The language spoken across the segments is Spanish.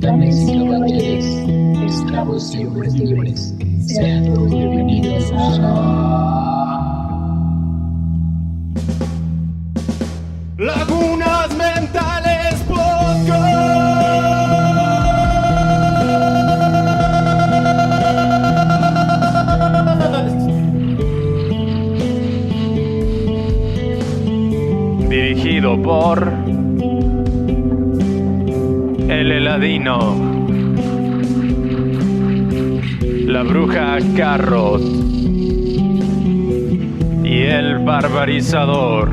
Dames y caballeros, esclavos y hombres libres, sean todos bienvenidos a Lagunas Mentales Podcast. Dirigido por el Heladino, la Bruja Carrot y el Barbarizador.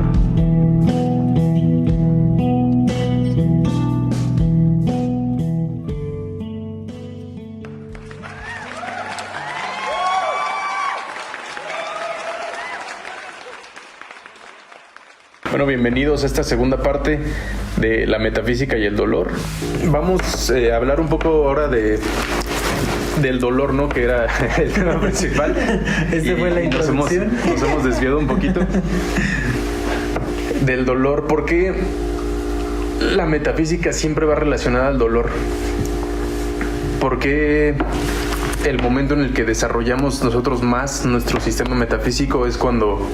Bueno, bienvenidos a esta segunda parte de la metafísica y el dolor. Vamos a hablar un poco ahora del dolor, ¿no? Que era el tema principal. Fue la introducción. Nos hemos desviado un poquito del dolor. ¿Por qué la metafísica siempre va relacionada al dolor? ¿Por qué el momento en el que desarrollamos nosotros más nuestro sistema metafísico es cuando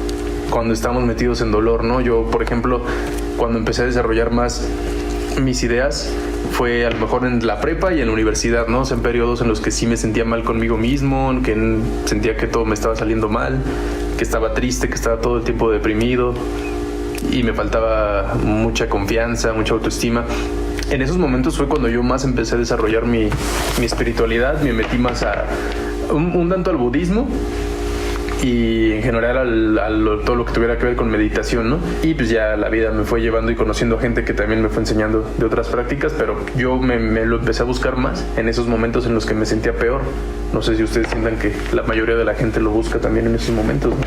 estamos metidos en dolor, ¿no? Yo, por ejemplo, cuando empecé a desarrollar más mis ideas fue a lo mejor en la prepa y en la universidad, ¿no? O sea, en periodos en los que sí me sentía mal conmigo mismo, que sentía que todo me estaba saliendo mal, que estaba triste, que estaba todo el tiempo deprimido y me faltaba mucha confianza, mucha autoestima. En esos momentos fue cuando yo más empecé a desarrollar mi espiritualidad, me metí más a un tanto al budismo y en general todo lo que tuviera que ver con meditación, ¿no? Y pues ya la vida me fue llevando y conociendo gente que también me fue enseñando de otras prácticas, pero yo me lo empecé a buscar más en esos momentos en los que me sentía peor. No sé si ustedes sientan que la mayoría de la gente lo busca también en esos momentos, ¿no?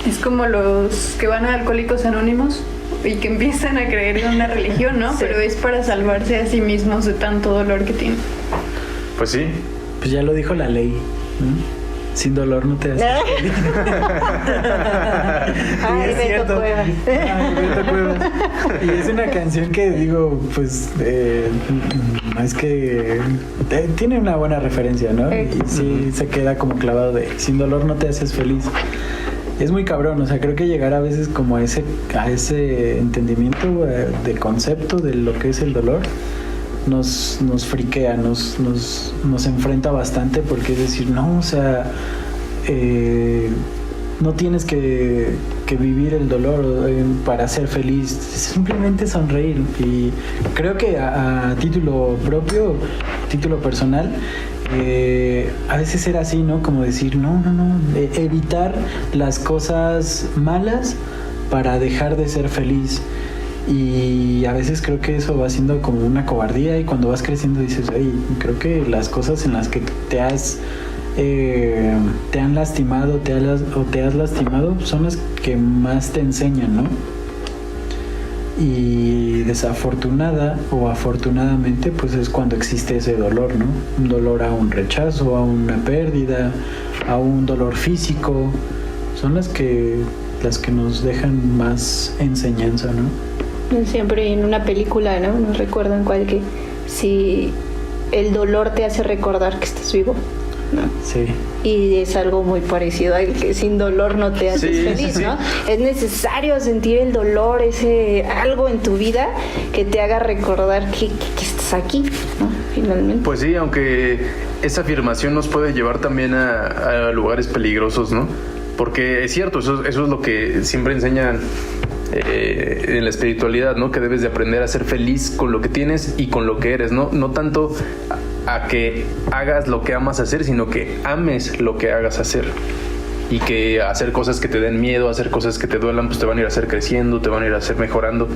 Es como los que van a Alcohólicos Anónimos y que empiezan a creer en una religión, ¿no? Sí. Pero es para salvarse a sí mismos de tanto dolor que tienen. Pues sí. Pues ya lo dijo la ley, ¿no? Sin dolor no te haces feliz. Ay, es cierto. Beto Cuevas. Y es una canción que digo, pues es que tiene una buena referencia, ¿no? Y sí se queda como clavado de sin dolor no te haces feliz. Es muy cabrón, o sea, creo que llegar a veces como a ese entendimiento de concepto de lo que es el dolor nos friquea, nos enfrenta bastante, porque es decir, no, o sea, no tienes que vivir el dolor para ser feliz, simplemente sonreír. Y creo que a título propio, título personal, a veces era así, ¿no? Como decir, no, evitar las cosas malas para dejar de ser feliz. Y a veces creo que eso va siendo como una cobardía, y cuando vas creciendo dices, ay, creo que las cosas en las que te han lastimado o te has lastimado son las que más te enseñan, ¿no? Y desafortunada o afortunadamente pues es cuando existe ese dolor, ¿no? Un dolor a un rechazo, a una pérdida, a un dolor físico, son las que nos dejan más enseñanza, ¿no? Siempre en una película, ¿no? No recuerdo en cuál, que si el dolor te hace recordar que estás vivo, ¿no? Sí. Y es algo muy parecido al que sin dolor no te haces feliz, ¿no? Es necesario sentir el dolor, algo en tu vida que te haga recordar que estás aquí, ¿no? Finalmente. Pues sí, aunque esa afirmación nos puede llevar también a lugares peligrosos, ¿no? Porque es cierto, eso es lo que siempre enseñan en la espiritualidad, ¿no? Que debes de aprender a ser feliz con lo que tienes y con lo que eres, ¿no? No tanto a que hagas lo que amas hacer, sino que ames lo que hagas hacer. Y que hacer cosas que te den miedo, hacer cosas que te duelan, pues te van a ir a hacer creciendo, te van a ir a hacer mejorando.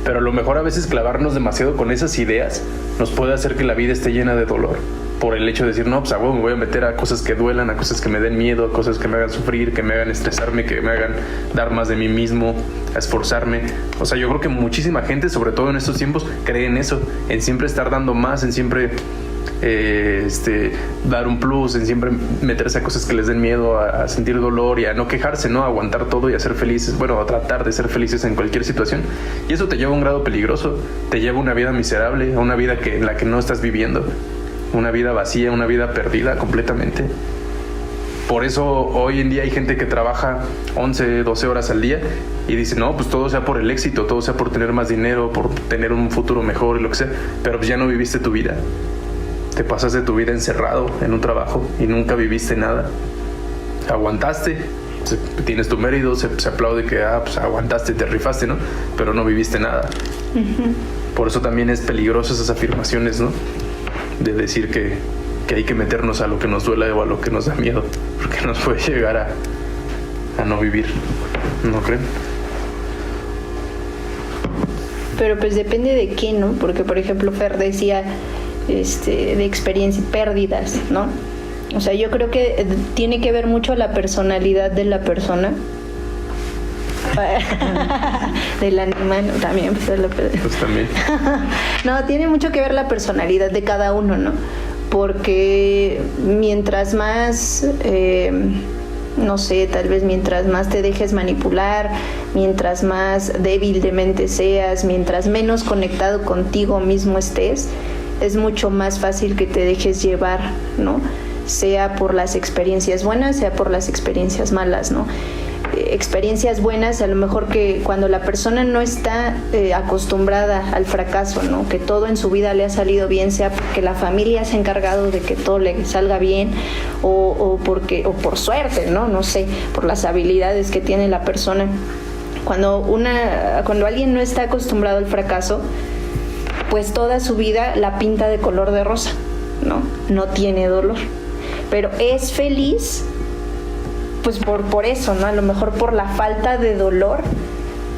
Pero a lo mejor a veces clavarnos demasiado con esas ideas nos puede hacer que la vida esté llena de dolor. Por el hecho de decir, no, pues me voy a meter a cosas que duelan, a cosas que me den miedo, a cosas que me hagan sufrir, que me hagan estresarme, que me hagan dar más de mí mismo, a esforzarme. O sea, yo creo que muchísima gente, sobre todo en estos tiempos, cree en eso, en siempre estar dando más, en siempre dar un plus, en siempre meterse a cosas que les den miedo, a sentir dolor y a no quejarse, ¿no? A aguantar todo y a ser felices, bueno, a tratar de ser felices en cualquier situación. Y eso te lleva a un grado peligroso, te lleva a una vida miserable, a una vida en la que no estás viviendo, una vida vacía, una vida perdida completamente. Por eso hoy en día hay gente que trabaja 11, 12 horas al día y dice, no, pues todo sea por el éxito, todo sea por tener más dinero, por tener un futuro mejor y lo que sea, pero pues ya no viviste tu vida. Te pasaste tu vida encerrado en un trabajo y nunca viviste nada. Aguantaste, tienes tu mérito, se aplaude que pues aguantaste, te rifaste, ¿no? Pero no viviste nada. Uh-huh. Por eso también es peligroso esas afirmaciones, ¿no? De decir que hay que meternos a lo que nos duela o a lo que nos da miedo, porque nos puede llegar a no vivir, ¿no creen? Pero pues depende de qué, ¿no? Porque por ejemplo Fer decía de experiencias, pérdidas, ¿no? O sea, yo creo que tiene que ver mucho la personalidad de la persona. Del animal también, pues también. No, tiene mucho que ver la personalidad de cada uno, ¿no? Porque mientras más no sé, tal vez mientras más te dejes manipular, mientras más débil de mente seas, mientras menos conectado contigo mismo estés, es mucho más fácil que te dejes llevar, ¿no? Sea por las experiencias buenas, sea por las experiencias malas, ¿no? Experiencias buenas, a lo mejor que cuando la persona no está acostumbrada al fracaso, ¿no? Que todo en su vida le ha salido bien, sea porque la familia se ha encargado de que todo le salga bien o por suerte, ¿no? No sé, por las habilidades que tiene la persona. Cuando alguien no está acostumbrado al fracaso, pues toda su vida la pinta de color de rosa, ¿no? No tiene dolor, pero es feliz pues por eso, ¿no? A lo mejor por la falta de dolor,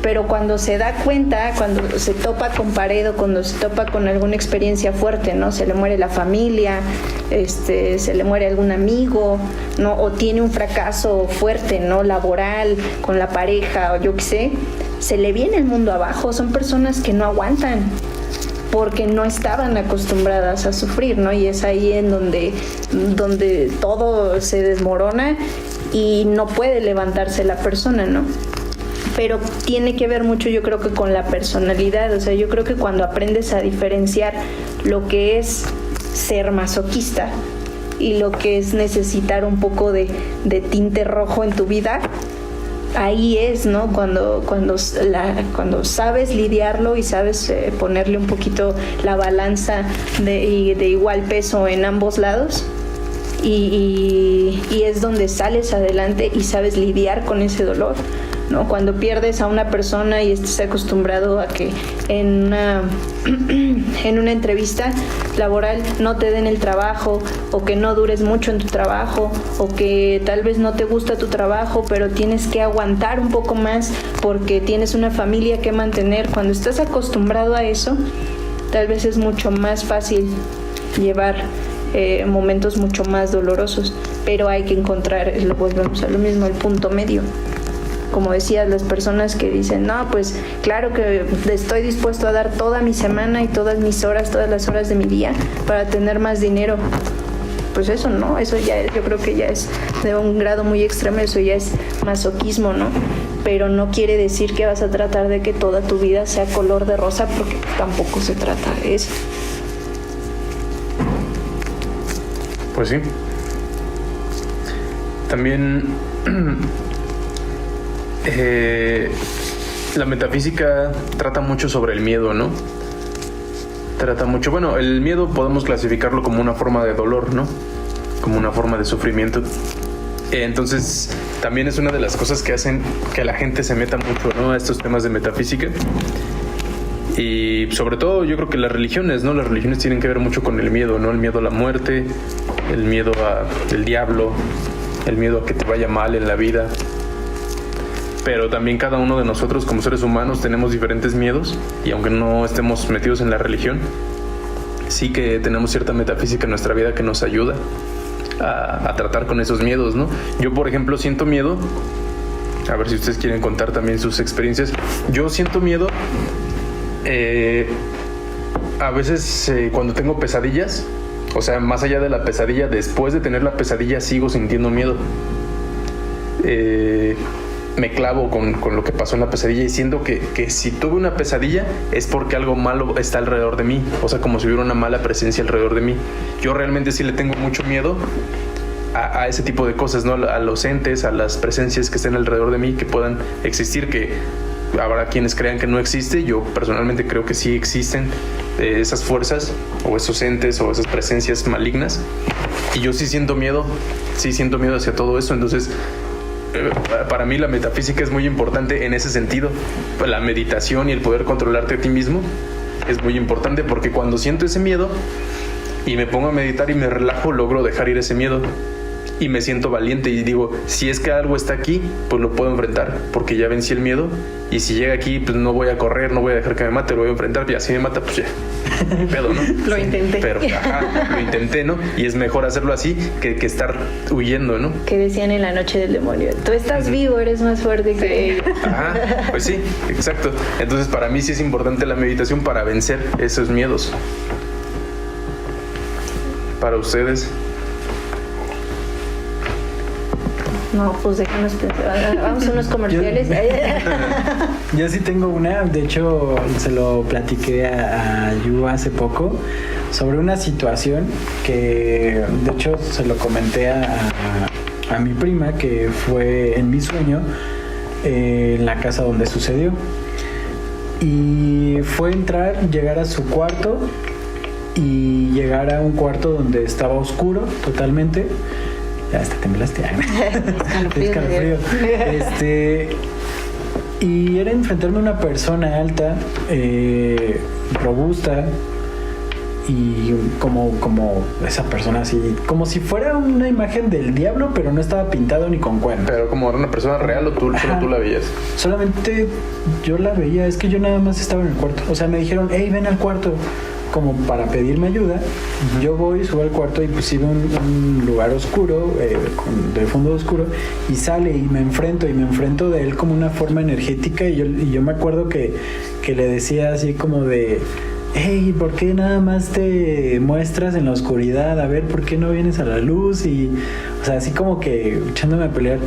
pero cuando se da cuenta, cuando se topa con pared o cuando se topa con alguna experiencia fuerte, ¿no? Se le muere la familia, se le muere algún amigo, ¿no? O tiene un fracaso fuerte, ¿no? Laboral, con la pareja, o yo qué sé, se le viene el mundo abajo. Son personas que no aguantan porque no estaban acostumbradas a sufrir, ¿no? Y es ahí en donde todo se desmorona y no puede levantarse la persona, ¿no? Pero tiene que ver mucho, yo creo que con la personalidad. O sea, yo creo que cuando aprendes a diferenciar lo que es ser masoquista y lo que es necesitar un poco de tinte rojo en tu vida, ahí es, ¿no? Cuando sabes lidiarlo y sabes ponerle un poquito la balanza de igual peso en ambos lados. Y es donde sales adelante y sabes lidiar con ese dolor, ¿no? Cuando pierdes a una persona y estás acostumbrado a que en una entrevista laboral no te den el trabajo, o que no dures mucho en tu trabajo, o que tal vez no te gusta tu trabajo, pero tienes que aguantar un poco más porque tienes una familia que mantener. Cuando estás acostumbrado a eso, tal vez es mucho más fácil llevar momentos mucho más dolorosos, pero hay que encontrar, volvemos a lo mismo, el punto medio. Como decías, las personas que dicen, no, pues claro que estoy dispuesto a dar toda mi semana y todas mis horas, todas las horas de mi día para tener más dinero. Pues eso no, eso ya yo creo que ya es de un grado muy extremo, eso ya es masoquismo, ¿no? Pero no quiere decir que vas a tratar de que toda tu vida sea color de rosa, porque tampoco se trata de eso. Pues sí. También la metafísica trata mucho sobre el miedo, ¿no? Trata mucho, bueno, el miedo podemos clasificarlo como una forma de dolor, ¿no? Como una forma de sufrimiento. Entonces, también es una de las cosas que hacen que la gente se meta mucho, ¿no? A estos temas de metafísica. Y sobre todo yo creo que las religiones, ¿no? Las religiones tienen que ver mucho con el miedo, ¿no? El miedo a la muerte, el miedo al diablo, el miedo a que te vaya mal en la vida. Pero también cada uno de nosotros como seres humanos tenemos diferentes miedos, y aunque no estemos metidos en la religión, sí que tenemos cierta metafísica en nuestra vida que nos ayuda a tratar con esos miedos, ¿no? Yo, por ejemplo, siento miedo, a ver si ustedes quieren contar también sus experiencias. Yo siento miedo a veces cuando tengo pesadillas O sea, más allá de la pesadilla, después de tener la pesadilla sigo sintiendo miedo. Me clavo con lo que pasó en la pesadilla y siento que si tuve una pesadilla es porque algo malo está alrededor de mí. O sea, como si hubiera una mala presencia alrededor de mí. Yo realmente sí le tengo mucho miedo a ese tipo de cosas, ¿no? A los entes, a las presencias que estén alrededor de mí, que puedan existir, que habrá quienes crean que no existe. Yo personalmente creo que sí existen esas fuerzas o esos entes o esas presencias malignas. Y yo sí siento miedo hacia todo eso. Entonces, para mí la metafísica es muy importante en ese sentido. La meditación y el poder controlarte a ti mismo es muy importante, porque cuando siento ese miedo y me pongo a meditar y me relajo, logro dejar ir ese miedo y me siento valiente y digo, si es que algo está aquí, pues lo puedo enfrentar porque ya vencí el miedo, y si llega aquí, pues no voy a correr, no voy a dejar que me mate, lo voy a enfrentar, y si me mata, pues ya, ni pedo, ¿no? Lo intenté. Pero, lo intenté, ¿no? Y es mejor hacerlo así que estar huyendo, ¿no? Que decían en la noche del demonio, tú estás vivo, eres más fuerte que ellos. Ajá, pues sí, exacto. Entonces para mí sí es importante la meditación para vencer esos miedos. Para ustedes. No, pues déjanos pensar. Vamos a unos comerciales. Yo sí tengo una, de hecho se lo platiqué a Yu hace poco, sobre una situación que de hecho se lo comenté a mi prima, que fue en mi sueño, en la casa donde sucedió. Y fue llegar a su cuarto y llegar a un cuarto donde estaba oscuro totalmente. Ya hasta temblaste. Escalofrío. Y era enfrentarme a una persona alta, robusta, y como esa persona así, como si fuera una imagen del diablo, pero no estaba pintado ni con cuernos. Pero como era una persona real, o solo tú la veías. Solamente yo la veía, es que yo nada más estaba en el cuarto. O sea, me dijeron, hey, ven al cuarto, como para pedirme ayuda. Yo voy, subo al cuarto y pues iba a un lugar oscuro, de fondo oscuro, y sale y me enfrento de él como una forma energética, y yo me acuerdo que le decía así como de, hey, ¿por qué nada más te muestras en la oscuridad? A ver, ¿por qué no vienes a la luz? Y, o sea, así como que echándome a pelear.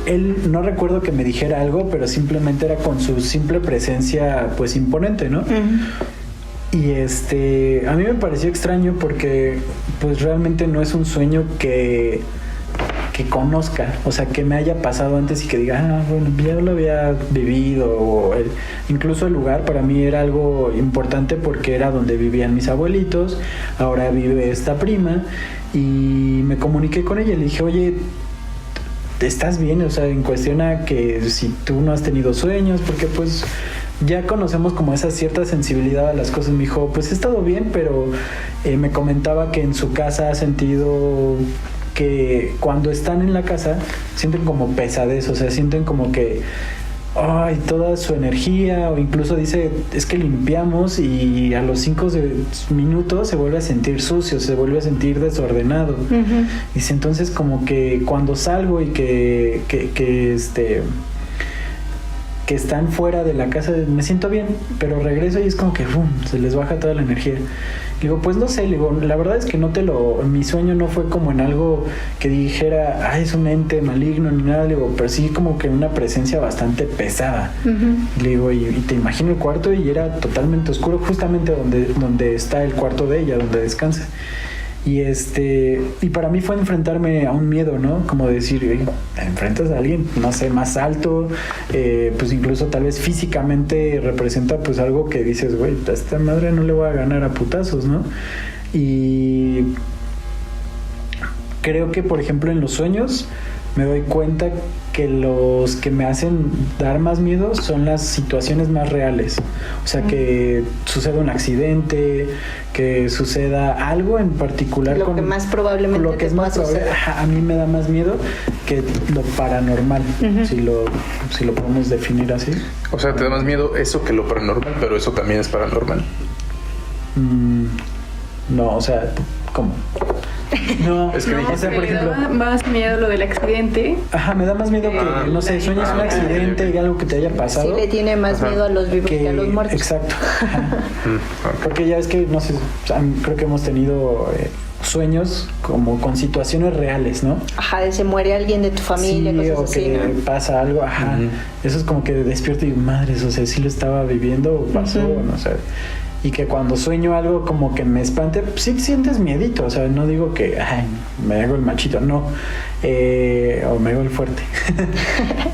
Él, no recuerdo que me dijera algo, pero simplemente era con su simple presencia, pues imponente, ¿no? Y a mí me pareció extraño porque pues realmente no es un sueño que conozca, o sea, que me haya pasado antes y que diga, bueno, ya lo había vivido. Incluso el lugar para mí era algo importante porque era donde vivían mis abuelitos, ahora vive esta prima, y me comuniqué con ella y le dije, oye, ¿estás bien? O sea, en cuestión a que si tú no has tenido sueños, porque pues ya conocemos como esa cierta sensibilidad a las cosas. Me dijo, pues he estado bien, pero me comentaba que en su casa ha sentido que cuando están en la casa sienten como pesadez, o sea, sienten como que toda su energía, o incluso dice, es que limpiamos y a los 5 minutos se vuelve a sentir sucio, se vuelve a sentir desordenado. Dice, entonces como que cuando salgo y que están fuera de la casa, me siento bien, pero regreso y es como que se les baja toda la energía. Le digo, pues no sé, le digo, la verdad es que mi sueño no fue como en algo que dijera, es un ente maligno ni nada, le digo, pero sí como que una presencia bastante pesada. Le digo, y te imagino el cuarto, y era totalmente oscuro, justamente donde está el cuarto de ella, donde descansa. Y para mí fue enfrentarme a un miedo, ¿no? Como decir, enfrentas a alguien, no sé, más alto, pues incluso tal vez físicamente representa pues algo que dices, güey, a esta madre no le voy a ganar a putazos, ¿no? Y creo que, por ejemplo, en los sueños me doy cuenta que los que me hacen dar más miedo son las situaciones más reales. O sea, que suceda un accidente, que suceda algo en particular. Lo que más probablemente lo que es más probable, a mí me da más miedo que lo paranormal, si lo podemos definir así. O sea, te da más miedo eso que lo paranormal, pero eso también es paranormal. No, o sea, ¿cómo? No, es que o sea, por ejemplo, me da más miedo lo del accidente. Me da más miedo que, no sé, sueñes un accidente y algo que te haya pasado. Sí, le tiene más miedo a los vivos que a los muertos. Exacto. Porque ya es que, no sé, creo que hemos tenido sueños como con situaciones reales, ¿no? Ajá, de se muere alguien de tu familia, Sí, o cosas así, que ¿no? pasa algo, ajá. Eso es como que despierto y digo, madres, o sea, sí lo estaba viviendo o pasó, no sé. Y que cuando sueño algo como que me espante, pues sí sientes miedito, o sea, no digo que ay, me hago el machito, no, o me hago el fuerte.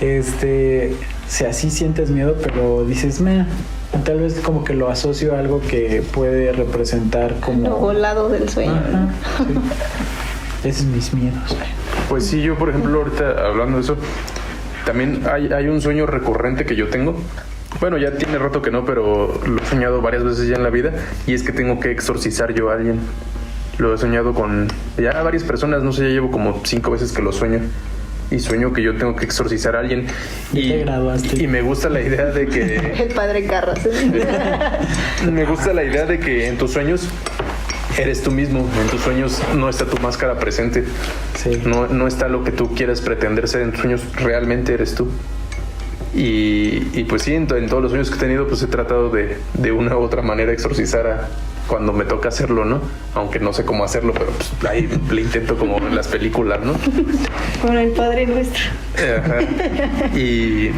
O sea, sí sientes miedo, pero dices, tal vez como que lo asocio a algo que puede representar como... Luego lado del sueño, Ajá, ¿no? sí. Esos son mis miedos. Pues sí, yo por ejemplo ahorita hablando de eso, también hay un sueño recurrente que yo tengo. Bueno, ya tiene rato que no, pero lo he soñado varias veces ya en la vida, y es que tengo que exorcizar yo a alguien. Lo he soñado con ya varias personas, no sé, ya llevo como 5 veces que lo sueño. Y sueño que yo tengo que exorcizar a alguien. Y te graduaste. Y me gusta la idea de que... El padre Carras. Me gusta la idea de que en tus sueños eres tú mismo. En tus sueños no está tu máscara presente. Sí. No está lo que tú quieres pretender ser en tus sueños. Realmente eres tú. Y pues sí, en todos los sueños que he tenido, pues he tratado de una u otra manera exorcizar cuando me toca hacerlo, ¿no? Aunque no sé cómo hacerlo, pero pues ahí le intento como en las películas, ¿no? Con el Padre Nuestro. Ajá. Y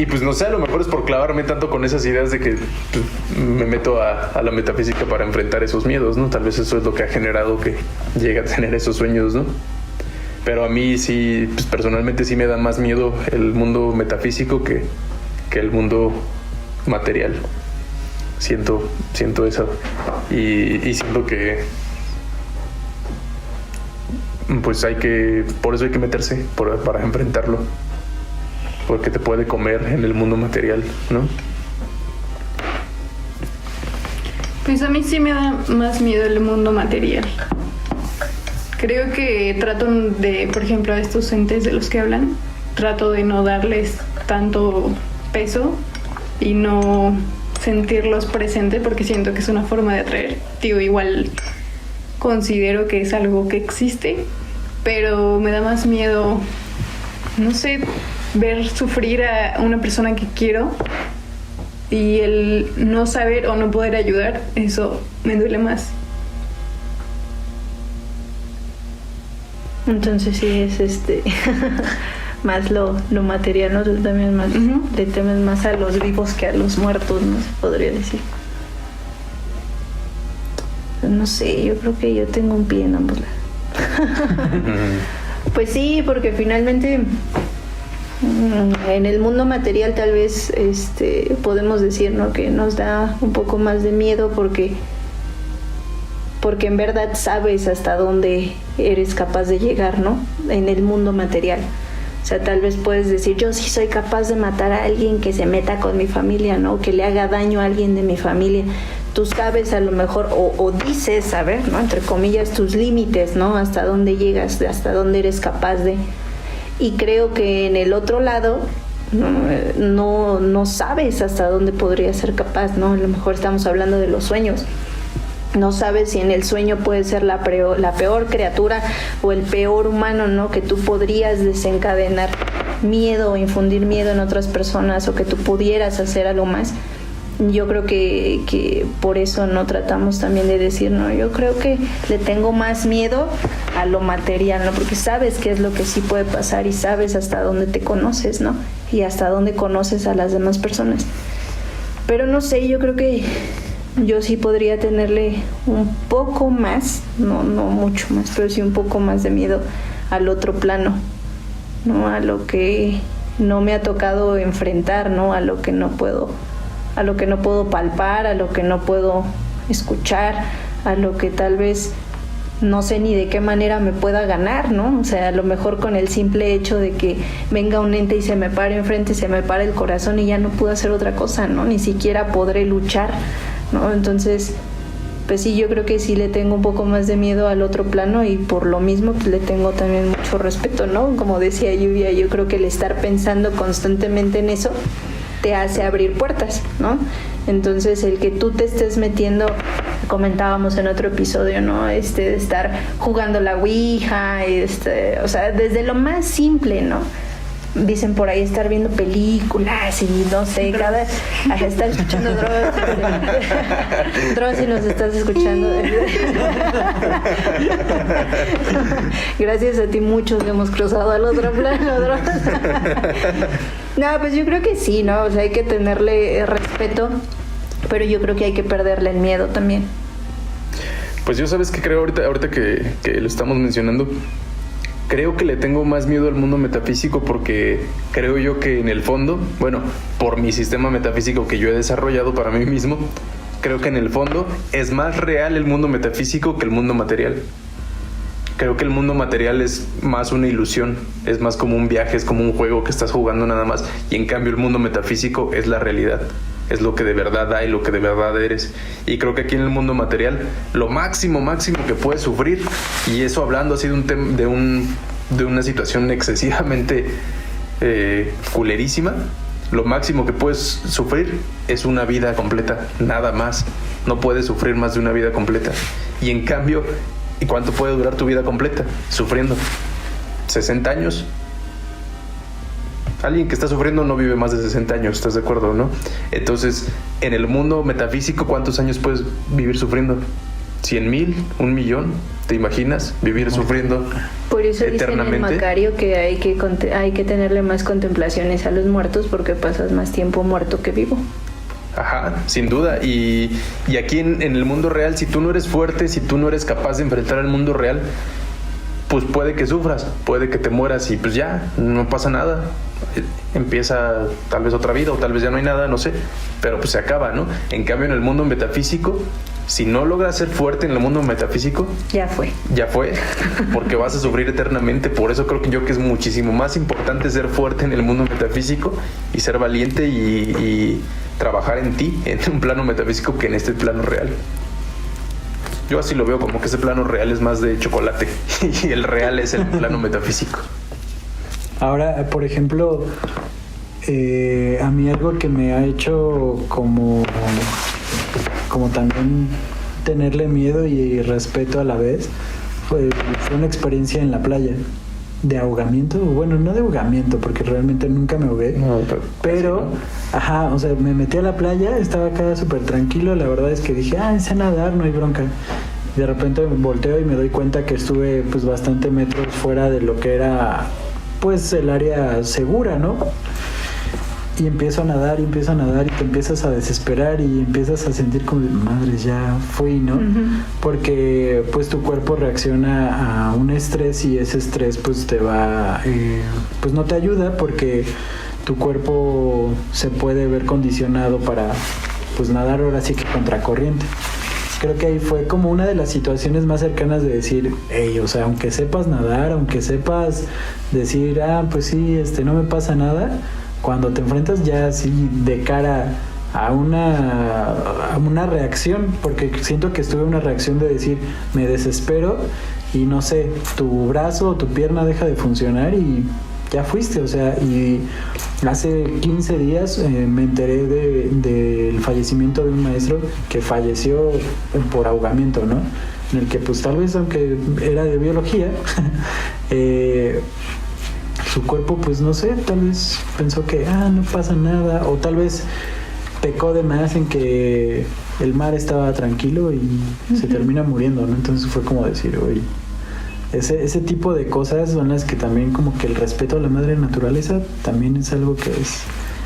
pues no sé, a lo mejor es por clavarme tanto con esas ideas de que pues, me meto a la metafísica para enfrentar esos miedos, ¿no? Tal vez eso es lo que ha generado que llegue a tener esos sueños, ¿no? Pero a mí sí, pues personalmente sí me da más miedo el mundo metafísico que el mundo material. Siento eso. Y siento que pues por eso hay que meterse, para enfrentarlo. Porque te puede comer en el mundo material, ¿no? Pues a mí sí me da más miedo el mundo material. Creo que trato de, por ejemplo, a estos entes de los que hablan, trato de no darles tanto peso y no sentirlos presentes porque siento que es una forma de atraer. Tío, igual considero que es algo que existe, pero me da más miedo, no sé, ver sufrir a una persona que quiero y el no saber o no poder ayudar, eso me duele más. Entonces sí es más lo material, ¿no? Tú también más le temes más a los vivos que a los muertos, ¿no? Se podría decir. No sé, yo creo que yo tengo un pie en ambos lados. Pues sí, porque finalmente en el mundo material tal vez podemos decir, ¿no?, que nos da un poco más de miedo porque en verdad sabes hasta dónde eres capaz de llegar, ¿no? En el mundo material. O sea, tal vez puedes decir, yo sí soy capaz de matar a alguien que se meta con mi familia, ¿no? Que le haga daño a alguien de mi familia. Tú sabes a lo mejor, o dices saber, ¿no?, entre comillas, tus límites, ¿no? Hasta dónde llegas, hasta dónde eres capaz de. Y creo que en el otro lado no sabes hasta dónde podrías ser capaz, ¿no? A lo mejor estamos hablando de los sueños. No sabes si en el sueño puede ser la peor criatura o el peor humano, ¿no?, que tú podrías desencadenar miedo o infundir miedo en otras personas, o que tú pudieras hacer algo más. Yo creo que por eso no tratamos también de decir, no, yo creo que le tengo más miedo a lo material, ¿no? Porque sabes qué es lo que sí puede pasar y sabes hasta dónde te conoces, ¿no? Y hasta dónde conoces a las demás personas. Pero no sé, yo creo que yo sí podría tenerle un poco más, no mucho más, pero sí un poco más de miedo al otro plano, ¿no? A lo que no me ha tocado enfrentar, ¿no? A lo que no puedo palpar, a lo que no puedo escuchar, a lo que tal vez no sé ni de qué manera me pueda ganar, ¿no? O sea, a lo mejor con el simple hecho de que venga un ente y se me pare enfrente, se me pare el corazón y ya no puedo hacer otra cosa, ¿no? Ni siquiera podré luchar, ¿no? Entonces, pues sí, yo creo que sí le tengo un poco más de miedo al otro plano, y por lo mismo pues le tengo también mucho respeto, ¿no? Como decía Lluvia, yo creo que el estar pensando constantemente en eso te hace abrir puertas, ¿no? Entonces el que tú te estés metiendo, comentábamos en otro episodio, ¿no? De estar jugando la ouija, o sea, desde lo más simple, ¿no? dicen por ahí estar viendo películas y no sé, estar escuchando Dross. Dross, si nos estás escuchando. Gracias a ti muchos hemos cruzado al otro plano, Dross. No, pues yo creo que sí, ¿no? O sea, hay que tenerle respeto, pero yo creo que hay que perderle el miedo también. Pues yo, ¿sabes qué creo ahorita que lo estamos mencionando? Creo que le tengo más miedo al mundo metafísico porque creo yo que en el fondo, bueno, por mi sistema metafísico que yo he desarrollado para mí mismo, creo que en el fondo es más real el mundo metafísico que el mundo material. Creo que el mundo material es más una ilusión, es más como un viaje, es como un juego que estás jugando nada más, y en cambio el mundo metafísico es la realidad, es lo que de verdad hay, lo que de verdad eres. Y creo que aquí en el mundo material lo máximo que puedes sufrir, y eso hablando así de una situación excesivamente culerísima, lo máximo que puedes sufrir es una vida completa, nada más. No puedes sufrir más de una vida completa. Y en cambio, ¿y cuánto puede durar tu vida completa sufriendo? 60 años. Alguien que está sufriendo no vive más de 60 años, ¿estás de acuerdo, no? Entonces, en el mundo metafísico, ¿cuántos años puedes vivir sufriendo? ¿100,000? ¿1,000,000? ¿Te imaginas vivir sufriendo por eso eternamente? Dicen en Macario que hay que tenerle más contemplaciones a los muertos porque pasas más tiempo muerto que vivo. Ajá, sin duda. Y aquí en el mundo real, si tú no eres fuerte, si tú no eres capaz de enfrentar al mundo real, pues puede que sufras, puede que te mueras y pues ya, no pasa nada. Empieza tal vez otra vida o tal vez ya no hay nada, no sé, pero pues se acaba, ¿no? En cambio, en el mundo metafísico, si no logras ser fuerte en el mundo metafísico, ya fue, porque vas a sufrir eternamente. Por eso creo que es muchísimo más importante ser fuerte en el mundo metafísico y ser valiente y trabajar en ti, en un plano metafísico, que en este plano real. Yo así lo veo, como que ese plano real es más de chocolate y el real es el plano metafísico. Ahora, por ejemplo, a mí algo que me ha hecho como también tenerle miedo y respeto a la vez fue una experiencia en la playa de ahogamiento. Bueno, no de ahogamiento porque realmente nunca me ahogué, no, pero ajá, o sea, me metí a la playa, estaba acá súper tranquilo, la verdad es que dije, sé nadar, no hay bronca. De repente volteo y me doy cuenta que estuve pues bastante metros fuera de lo que era pues el área segura, ¿no? Y empiezo a nadar y te empiezas a desesperar y empiezas a sentir como, madre, ya fui, ¿no? Uh-huh. Porque pues tu cuerpo reacciona a un estrés y ese estrés pues te va, pues no te ayuda porque tu cuerpo se puede ver condicionado para pues nadar ahora sí que contracorriente. Creo que ahí fue como una de las situaciones más cercanas de decir, o sea, aunque sepas nadar, aunque sepas decir, pues sí, no me pasa nada, cuando te enfrentas ya así de cara a una reacción, porque siento que estuve en una reacción de decir, me desespero y no sé, tu brazo o tu pierna deja de funcionar y ya fuiste, o sea, y hace 15 días me enteré del fallecimiento de un maestro que falleció por ahogamiento, ¿no? En el que pues tal vez, aunque era de biología, su cuerpo pues no sé, tal vez pensó que no pasa nada, o tal vez pecó de más en que el mar estaba tranquilo y se termina muriendo, ¿no? Entonces fue como decir, oye, ese tipo de cosas son las que también como que el respeto a la madre naturaleza también es algo que es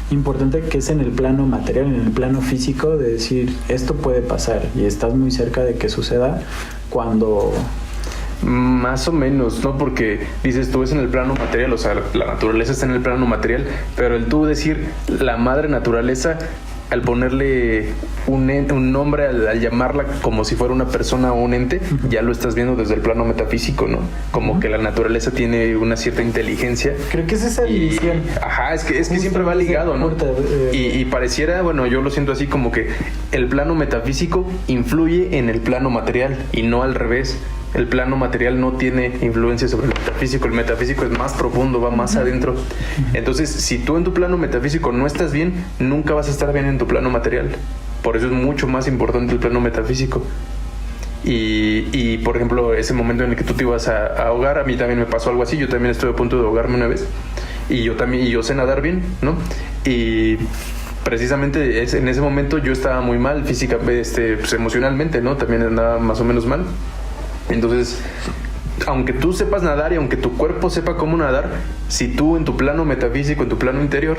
importante, que es en el plano material, en el plano físico, de decir, esto puede pasar y estás muy cerca de que suceda cuando... Más o menos, ¿no? Porque dices, tú ves en el plano material, o sea, la naturaleza está en el plano material, pero el tú decir la madre naturaleza, al ponerle un nombre, al llamarla como si fuera una persona o un ente, ya lo estás viendo desde el plano metafísico, ¿no? Como que la naturaleza tiene una cierta inteligencia. Creo que es esa división. Ajá, es que siempre va ligado, ¿no? Y pareciera, bueno, yo lo siento así, como que el plano metafísico influye en el plano material y no al revés. El plano material no tiene influencia sobre el metafísico es más profundo, va más adentro. Entonces, si tú en tu plano metafísico no estás bien, nunca vas a estar bien en tu plano material. Por eso es mucho más importante el plano metafísico. Y por ejemplo, ese momento en el que tú te ibas a ahogar, a mí también me pasó algo así. Yo también estuve a punto de ahogarme una vez. y yo también, y yo sé nadar bien, ¿no? Y precisamente en ese momento yo estaba muy mal físicamente, pues emocionalmente, ¿no? También andaba más o menos mal. Entonces, aunque tú sepas nadar y aunque tu cuerpo sepa cómo nadar, si tú en tu plano metafísico, en tu plano interior,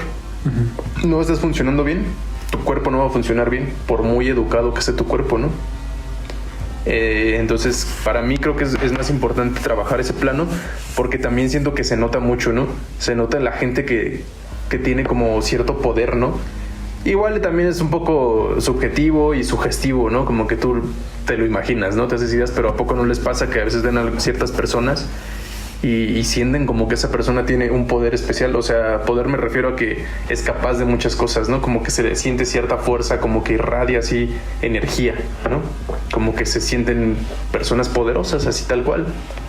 no estás funcionando bien, tu cuerpo no va a funcionar bien, por muy educado que esté tu cuerpo, ¿no? Entonces, para mí creo que es más importante trabajar ese plano, porque también siento que se nota mucho, ¿no? Se nota en la gente que tiene como cierto poder, ¿no? Igual también es un poco subjetivo y sugestivo, ¿no? Como que tú te lo imaginas, ¿no? Te haces ideas, pero ¿a poco no les pasa que a veces ven a ciertas personas y sienten como que esa persona tiene un poder especial? O sea, poder me refiero a que es capaz de muchas cosas, ¿no? Como que se le siente cierta fuerza, como que irradia así energía, ¿no? Como que se sienten personas poderosas, así tal cual.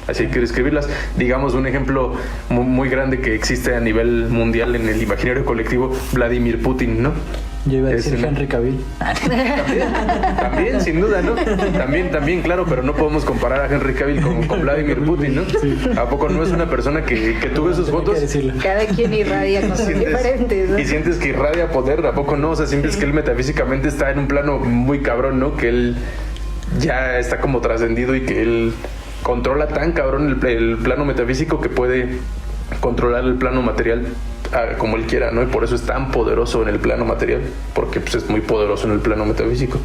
Así hay que describirlas. Digamos, un ejemplo muy grande que existe a nivel mundial en el imaginario colectivo, Vladimir Putin, ¿no? Yo iba a decir Henry Cavill. También, sin duda, ¿no? También, claro, pero no podemos comparar a Henry Cavill con Vladimir Putin, ¿no? Sí. ¿A poco no es una persona que tú ves sus fotos? Cada quien irradia cosas diferentes, ¿no? Y sientes que irradia poder, ¿a poco no? O sea, sientes que él metafísicamente está en un plano muy cabrón, ¿no? Que él ya está como trascendido y que él controla tan cabrón el plano metafísico que puede controlar el plano material como él quiera, ¿no? Y por eso es tan poderoso en el plano material, porque pues es muy poderoso en el plano metafísico.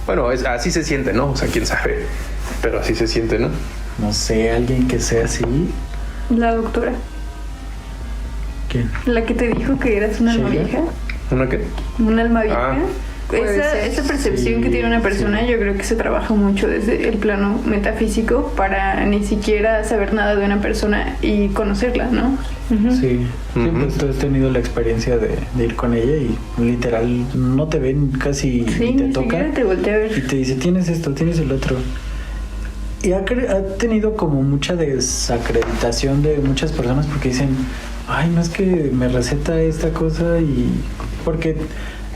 Bueno, así se siente, ¿no? O sea, quién sabe, pero así se siente, ¿no? No sé, alguien que sea así. La doctora. ¿Quién? La que te dijo que eras una alma vieja. ¿Una qué? Un alma vieja. Puede Esa percepción que tiene una persona, yo creo que se trabaja mucho desde el plano metafísico para ni siquiera saber nada de una persona y conocerla, ¿no? Sí, pues tú has tenido la experiencia de ir con ella y literal no te ven casi, ni te toca, te voltea a ver y te dice tienes esto, tienes el otro. Y ha tenido como mucha desacreditación de muchas personas porque dicen, ay, no es que me receta esta cosa, y porque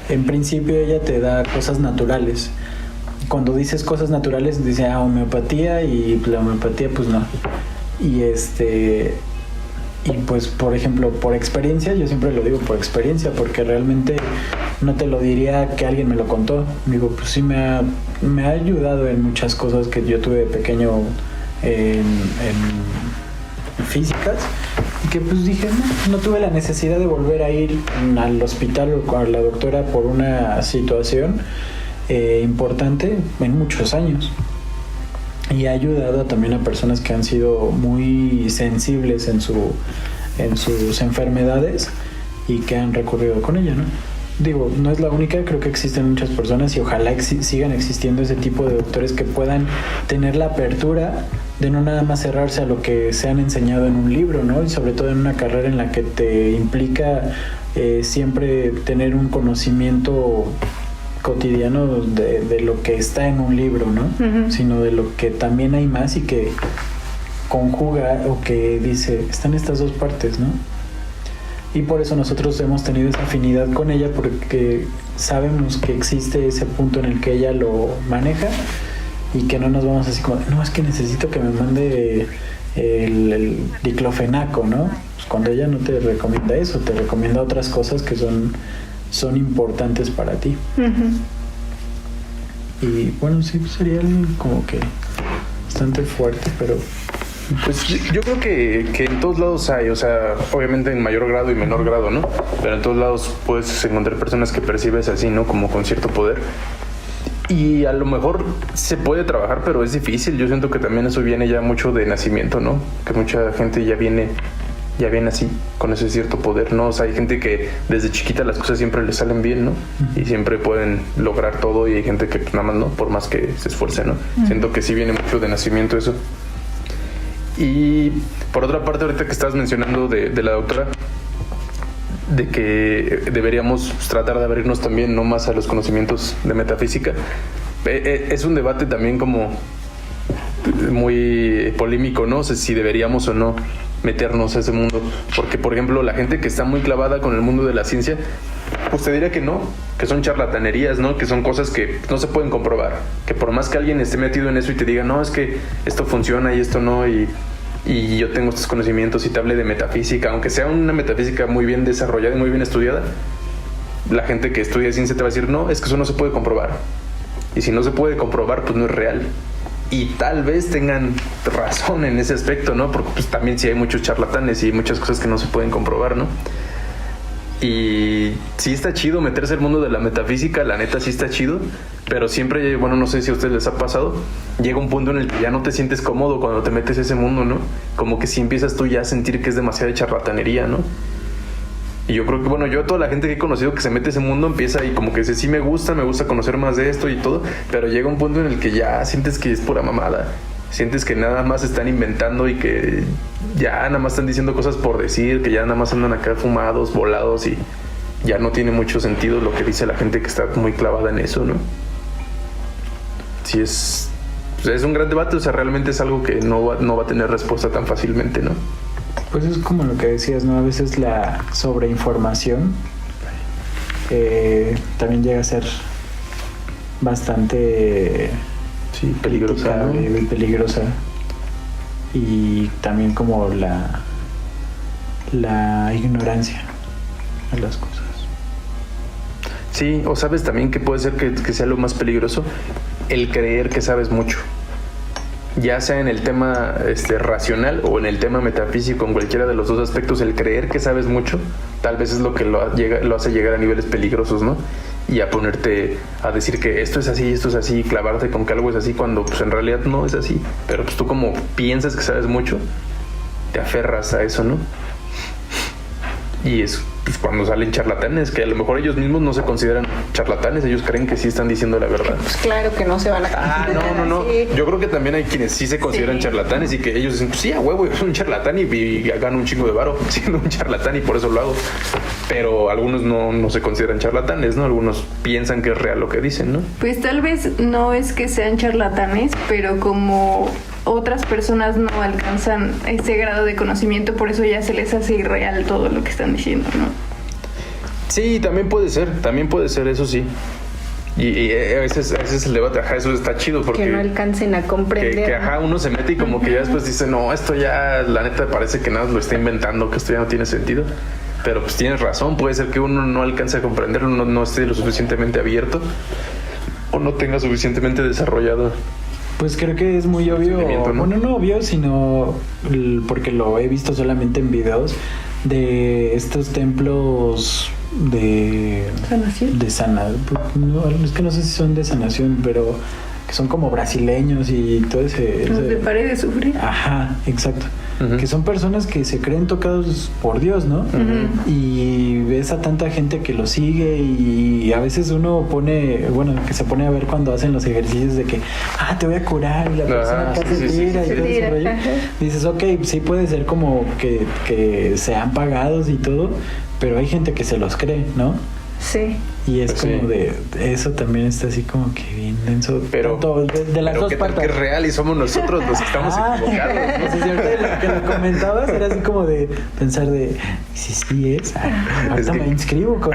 en principio ella te da cosas naturales. Cuando dices cosas naturales dice homeopatía, y la homeopatía pues no. Y pues por ejemplo, por experiencia, yo siempre lo digo por experiencia, porque realmente no te lo diría que alguien me lo contó. Digo, pues sí me ha ayudado en muchas cosas que yo tuve de pequeño en físicas, y que pues dije, no tuve la necesidad de volver a ir al hospital o con la doctora por una situación importante en muchos años. Y ha ayudado también a personas que han sido muy sensibles en sus enfermedades y que han recurrido con ella, ¿no? Digo, no es la única, creo que existen muchas personas y ojalá sigan existiendo ese tipo de doctores que puedan tener la apertura de no nada más cerrarse a lo que se han enseñado en un libro, ¿no? Y sobre todo en una carrera en la que te implica siempre tener un conocimiento cotidiano de lo que está en un libro, ¿no? Sino de lo que también hay más y que conjuga o que dice, están estas dos partes, ¿no? Y por eso nosotros hemos tenido esa afinidad con ella, porque sabemos que existe ese punto en el que ella lo maneja y que no nos vamos así como, no, es que necesito que me mande el diclofenaco, ¿no? Pues cuando ella no te recomienda eso, te recomienda otras cosas que son importantes para ti. Y bueno, sí, sería como que bastante fuerte, pero pues yo creo que en todos lados hay, o sea, obviamente en mayor grado y menor grado, ¿no? Pero en todos lados puedes encontrar personas que percibes así, ¿no? Como con cierto poder. Y a lo mejor se puede trabajar, pero es difícil. Yo siento que también eso viene ya mucho de nacimiento, ¿no? Que mucha gente ya viene así, con ese cierto poder, ¿no? O sea, hay gente que desde chiquita las cosas siempre les salen bien, ¿no? Y siempre pueden lograr todo, y hay gente que pues, nada más no, por más que se esfuerce, ¿no? Siento que sí viene mucho de nacimiento eso. Y por otra parte, ahorita que estabas mencionando de la doctora, de que deberíamos tratar de abrirnos también no más a los conocimientos de metafísica, es un debate también como muy polémico, ¿no? O sea, si deberíamos o no meternos a ese mundo, porque por ejemplo la gente que está muy clavada con el mundo de la ciencia, pues te diría que no, que son charlatanerías, ¿no? Que son cosas que no se pueden comprobar, que por más que alguien esté metido en eso y te diga, no, es que esto funciona y esto no, y y yo tengo estos conocimientos y te hable de metafísica, aunque sea una metafísica muy bien desarrollada y muy bien estudiada, la gente que estudia ciencia te va a decir, no, es que eso no se puede comprobar. Y si no se puede comprobar, pues no es real. Y tal vez tengan razón en ese aspecto, ¿no? Porque pues también sí hay muchos charlatanes y muchas cosas que no se pueden comprobar, ¿no? Y sí está chido meterse al mundo de la metafísica, la neta sí está chido, pero siempre, bueno, no sé si a ustedes les ha pasado, llega un punto en el que ya no te sientes cómodo cuando te metes a ese mundo, ¿no? Como que sí empiezas tú ya a sentir que es demasiada charlatanería, ¿no? Y yo creo que, bueno, yo toda la gente que he conocido que se mete a ese mundo empieza y como que dice, sí me gusta conocer más de esto y todo, pero llega un punto en el que ya sientes que es pura mamada. Sientes que nada más están inventando y que ya nada más están diciendo cosas por decir, que ya nada más andan acá fumados, volados y ya no tiene mucho sentido lo que dice la gente que está muy clavada en eso, ¿no? Sí es un gran debate, o sea, realmente es algo que no va a tener respuesta tan fácilmente, ¿no? Pues es como lo que decías, ¿no? A veces la sobreinformación también llega a ser bastante... Sí, peligrosa, ¿no? Muy peligrosa. Y también como la ignorancia a las cosas. Sí, o sabes también que puede ser que sea lo más peligroso, el creer que sabes mucho. Ya sea en el tema racional o en el tema metafísico, en cualquiera de los dos aspectos, el creer que sabes mucho, tal vez es lo que lo hace llegar a niveles peligrosos, ¿no? Y a ponerte a decir que esto es así, clavarte con que algo es así, cuando pues en realidad no es así. Pero pues tú como piensas que sabes mucho, te aferras a eso, ¿no? Y es pues, cuando salen charlatanes, que a lo mejor ellos mismos no se consideran charlatanes, ellos creen que sí están diciendo la verdad. Pues claro que no se van a considerar. No. Sí. Yo creo que también hay quienes sí se consideran charlatanes y que ellos dicen, pues sí, a huevo, yo soy un charlatán y gano un chingo de varo siendo un charlatán y por eso lo hago. Pero algunos no se consideran charlatanes, ¿no? Algunos piensan que es real lo que dicen, ¿no? Pues tal vez no es que sean charlatanes, pero como otras personas no alcanzan ese grado de conocimiento, por eso ya se les hace irreal todo lo que están diciendo, ¿no? Sí, también puede ser, eso sí. Y a veces el debate, eso está chido porque... Que no alcancen a comprender. Que uno se mete y como que ya después dice, no, esto ya, la neta parece que nada lo está inventando, que esto ya no tiene sentido. Pero pues tienes razón, puede ser que uno no alcance a comprenderlo, no esté lo suficientemente abierto o no tenga suficientemente desarrollado. Pues creo que es muy obvio, ¿no? Bueno, no obvio, sino porque lo he visto solamente en videos de estos templos de sanación. Es que no sé si son de sanación, pero que son como brasileños y todo ese... Los de Pare de Sufrir. Ajá, exacto. Uh-huh. Que son personas que se creen tocados por Dios, ¿no? Uh-huh. Y ves a tanta gente que lo sigue y a veces uno que se pone a ver cuando hacen los ejercicios de que, te voy a curar y la persona casi tira y todo ese rollo. Dices, ok, sí puede ser como que sean pagados y todo, pero hay gente que se los cree, ¿no? Sí. Y es Pues como de eso también está así como que bien denso. Pero de las dos partes. Que es real y somos nosotros los que estamos equivocados, ¿no? No sé si ahorita que lo comentabas era así como de pensar de sí es. Ahorita me inscribo con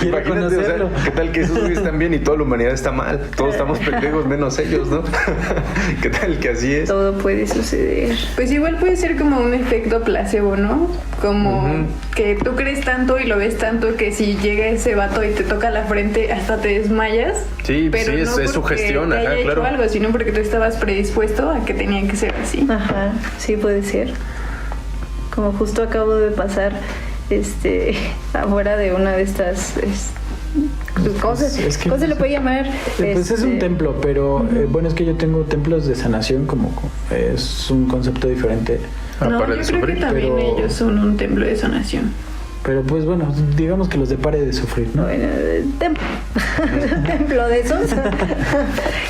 quiero conocerlo. O sea, ¿qué tal que esos güeyes están bien y toda la humanidad está mal? Todos estamos pendejos menos ellos, ¿no? ¿Qué tal que así es? Todo puede suceder. Pues igual puede ser como un efecto placebo, ¿no? Como que tú crees tanto y lo ves tanto que si llega ese vato y te toca la frente hasta te desmayas. Sí, pero sí, no es sugestión, te haya claro. hecho algo, sino porque tú estabas predispuesto a que tenía que ser así. Ajá, sí puede ser. Como justo acabo de pasar afuera de una de estas ¿cómo se le puede llamar? Pues es un templo, pero bueno, es que yo tengo templos de sanación, como es un concepto diferente. No, yo creo que también ellos son un templo de sanación. Pero pues bueno, digamos que los de Pare de Sufrir, ¿no? Bueno, templo de esos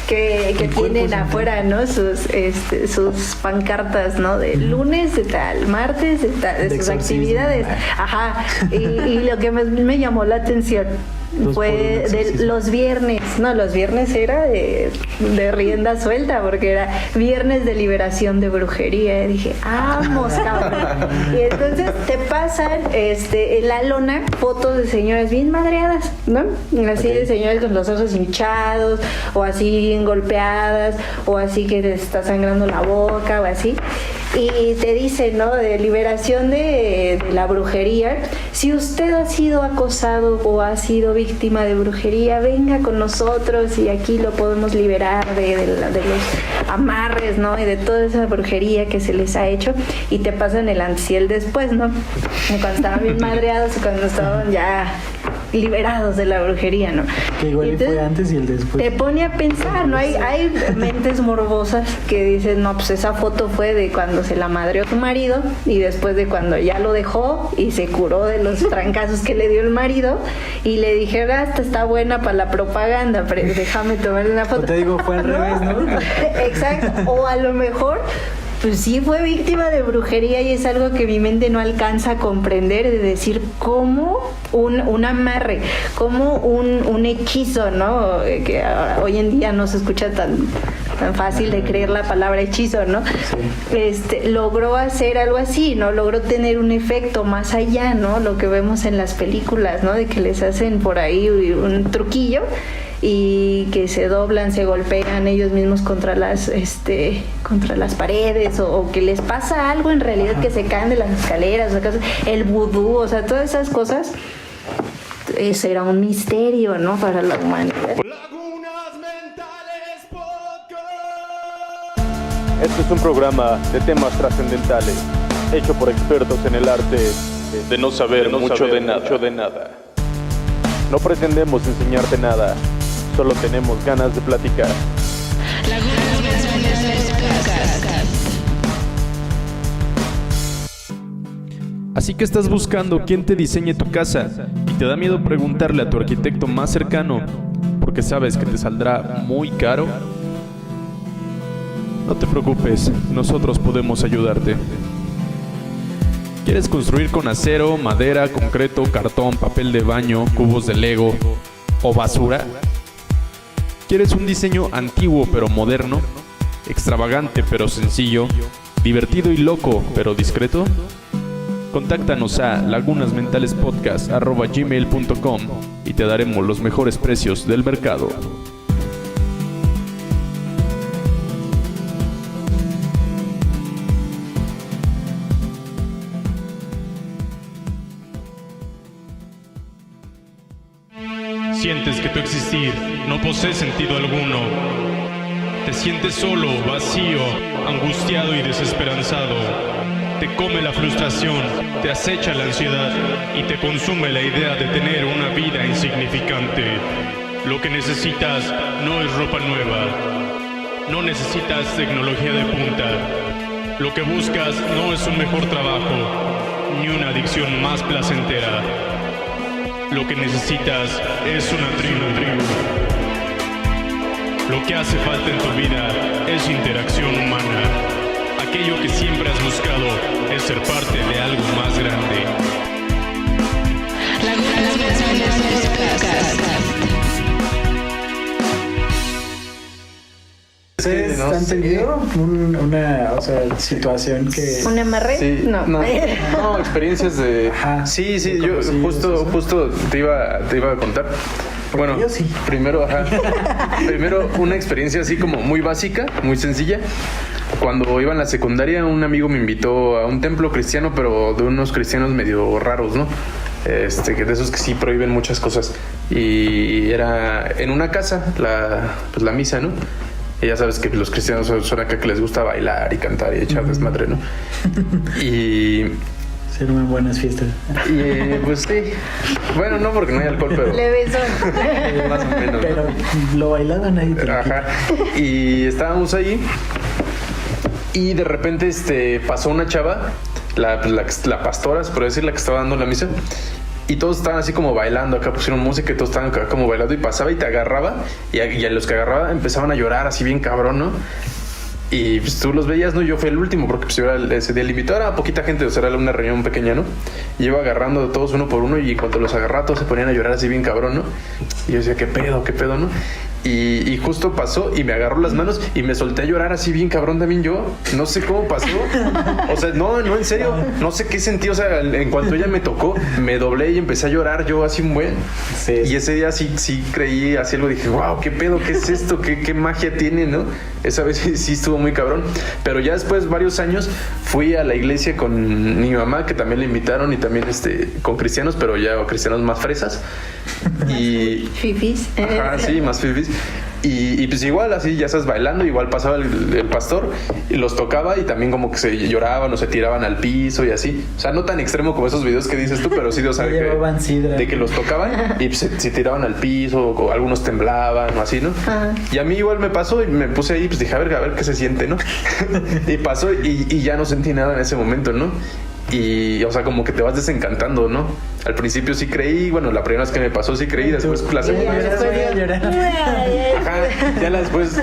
que tienen afuera, ¿no? Sus pancartas, ¿no? De lunes de tal, martes de tal, de sus actividades. Ajá. Y lo que me llamó la atención fue de los viernes. No, los viernes era de rienda suelta, porque era viernes de liberación de brujería. Y dije, ¡vamos, cabrón! Y entonces te pasan en la lona fotos de señoras bien madreadas, ¿no? Así de señoras con los ojos hinchados, o así bien golpeadas, o así que te está sangrando la boca, o así. Y te dice, ¿no? De liberación de la brujería. Si usted ha sido acosado o ha sido víctima de brujería, venga con nosotros y aquí lo podemos liberar de los amarres, ¿no? Y de toda esa brujería que se les ha hecho. Y te pasan el antes y el después, ¿no? Cuando estaban bien madreados y cuando estaban ya liberados de la brujería, ¿no? Que igual entonces, fue antes y el después. Te pone a pensar, ¿no? Hay mentes morbosas que dicen, no, pues esa foto fue de cuando se la madreó tu marido y después de cuando ya lo dejó y se curó de los trancazos que le dio el marido y le dijeron, esta está buena para la propaganda, pero déjame tomar una foto. O te digo, fue al revés, ¿no? Exacto, o a lo mejor pues sí fue víctima de brujería y es algo que mi mente no alcanza a comprender, de decir cómo un amarre, como un hechizo, ¿no? Que hoy en día no se escucha tan fácil de creer la palabra hechizo, ¿no? Sí. Logró hacer algo así, ¿no? Logró tener un efecto más allá, ¿no? Lo que vemos en las películas, ¿no? De que les hacen por ahí un truquillo y que se doblan, se golpean ellos mismos contra las paredes o que les pasa algo en realidad, que se caen de las escaleras, el vudú, o sea, todas esas cosas. Eso era un misterio, ¿no? Para la humanidad. Este es un programa de temas trascendentales, hecho por expertos en el arte de no saber mucho de nada. No pretendemos enseñarte nada, solo tenemos ganas de platicar. Así que estás buscando quién te diseñe tu casa y te da miedo preguntarle a tu arquitecto más cercano porque sabes que te saldrá muy caro. No te preocupes, nosotros podemos ayudarte. ¿Quieres construir con acero, madera, concreto, cartón, papel de baño, cubos de Lego o basura? ¿Quieres un diseño antiguo pero moderno? ¿Extravagante pero sencillo? ¿Divertido y loco pero discreto? Contáctanos a lagunasmentalespodcast@gmail.com y te daremos los mejores precios del mercado. Sientes que tu existir no posee sentido alguno. Te sientes solo, vacío, angustiado y desesperanzado. Te come la frustración, te acecha la ansiedad y te consume la idea de tener una vida insignificante. Lo que necesitas no es ropa nueva. No necesitas tecnología de punta. Lo que buscas no es un mejor trabajo, ni una adicción más placentera. Lo que necesitas es una tribu. Lo que hace falta en tu vida es interacción humana. Aquello que siempre has buscado es ser parte de algo más grande. ¿Ustedes han tenido una situación que... ¿Un amarre? Sí, no, experiencias de... Ajá, sí, de yo justo te iba a contar. Bueno, yo sí. Primero una experiencia así como muy básica, muy sencilla. Cuando iba en la secundaria, un amigo me invitó a un templo cristiano, pero de unos cristianos medio raros, ¿no? Que de esos que sí prohíben muchas cosas. Y era en una casa, la misa, ¿no? Y ya sabes que los cristianos son acá que les gusta bailar y cantar y echar desmadre, ¿no? Y... ser unas buenas fiestas. Y pues sí. Bueno, no porque no hay alcohol, pero... Levesón. Más o menos. Pero lo bailado nadie te lo quita. Ajá. Y estábamos ahí y de repente pasó una chava, la pastora, por decir, la que estaba dando la misa. Y todos estaban así como bailando, acá pusieron música y todos estaban acá como bailando y pasaba y te agarraba y a los que agarraba empezaban a llorar así bien cabrón, ¿no? Y pues tú los veías, ¿no? Yo fui el último porque pues yo era ese día el invitado. Era poquita gente, o sea, era una reunión pequeña, ¿no? Y iba agarrando a todos uno por uno y cuando los agarraba todos se ponían a llorar así bien cabrón, ¿no? Y yo decía, qué pedo, ¿no? Y justo pasó y me agarró las manos y me solté a llorar así bien cabrón también yo. No sé cómo pasó. O sea, no, en serio. No sé qué sentí. O sea, en cuanto ella me tocó, me doblé y empecé a llorar yo así un buen. Sí. Y ese día sí creí así algo. Dije, wow, qué pedo, qué es esto, qué magia tiene, ¿no? Esa vez sí estuvo muy cabrón. Pero ya después, varios años, fui a la iglesia con mi mamá, que también le invitaron, y también con cristianos, pero ya cristianos más fresas. Y Fifis. ajá, sí, más fifis. Y pues igual, así, ya estás bailando, igual pasaba el pastor y los tocaba y también como que se lloraban o se tiraban al piso y así. O sea, no tan extremo como esos videos que dices tú, pero sí, o sea, Llevaban sidra. de que los tocaban y pues, se tiraban al piso o algunos temblaban o así, ¿no? Ajá. Y a mí igual me pasó y me puse ahí, pues dije, a ver qué se siente, ¿no? Y pasó y ya no sentí nada en ese momento, ¿no? Y, o sea, como que te vas desencantando, ¿no? Al principio sí creí, bueno, la primera vez que me pasó sí creí, después la segunda vez... Ajá, ya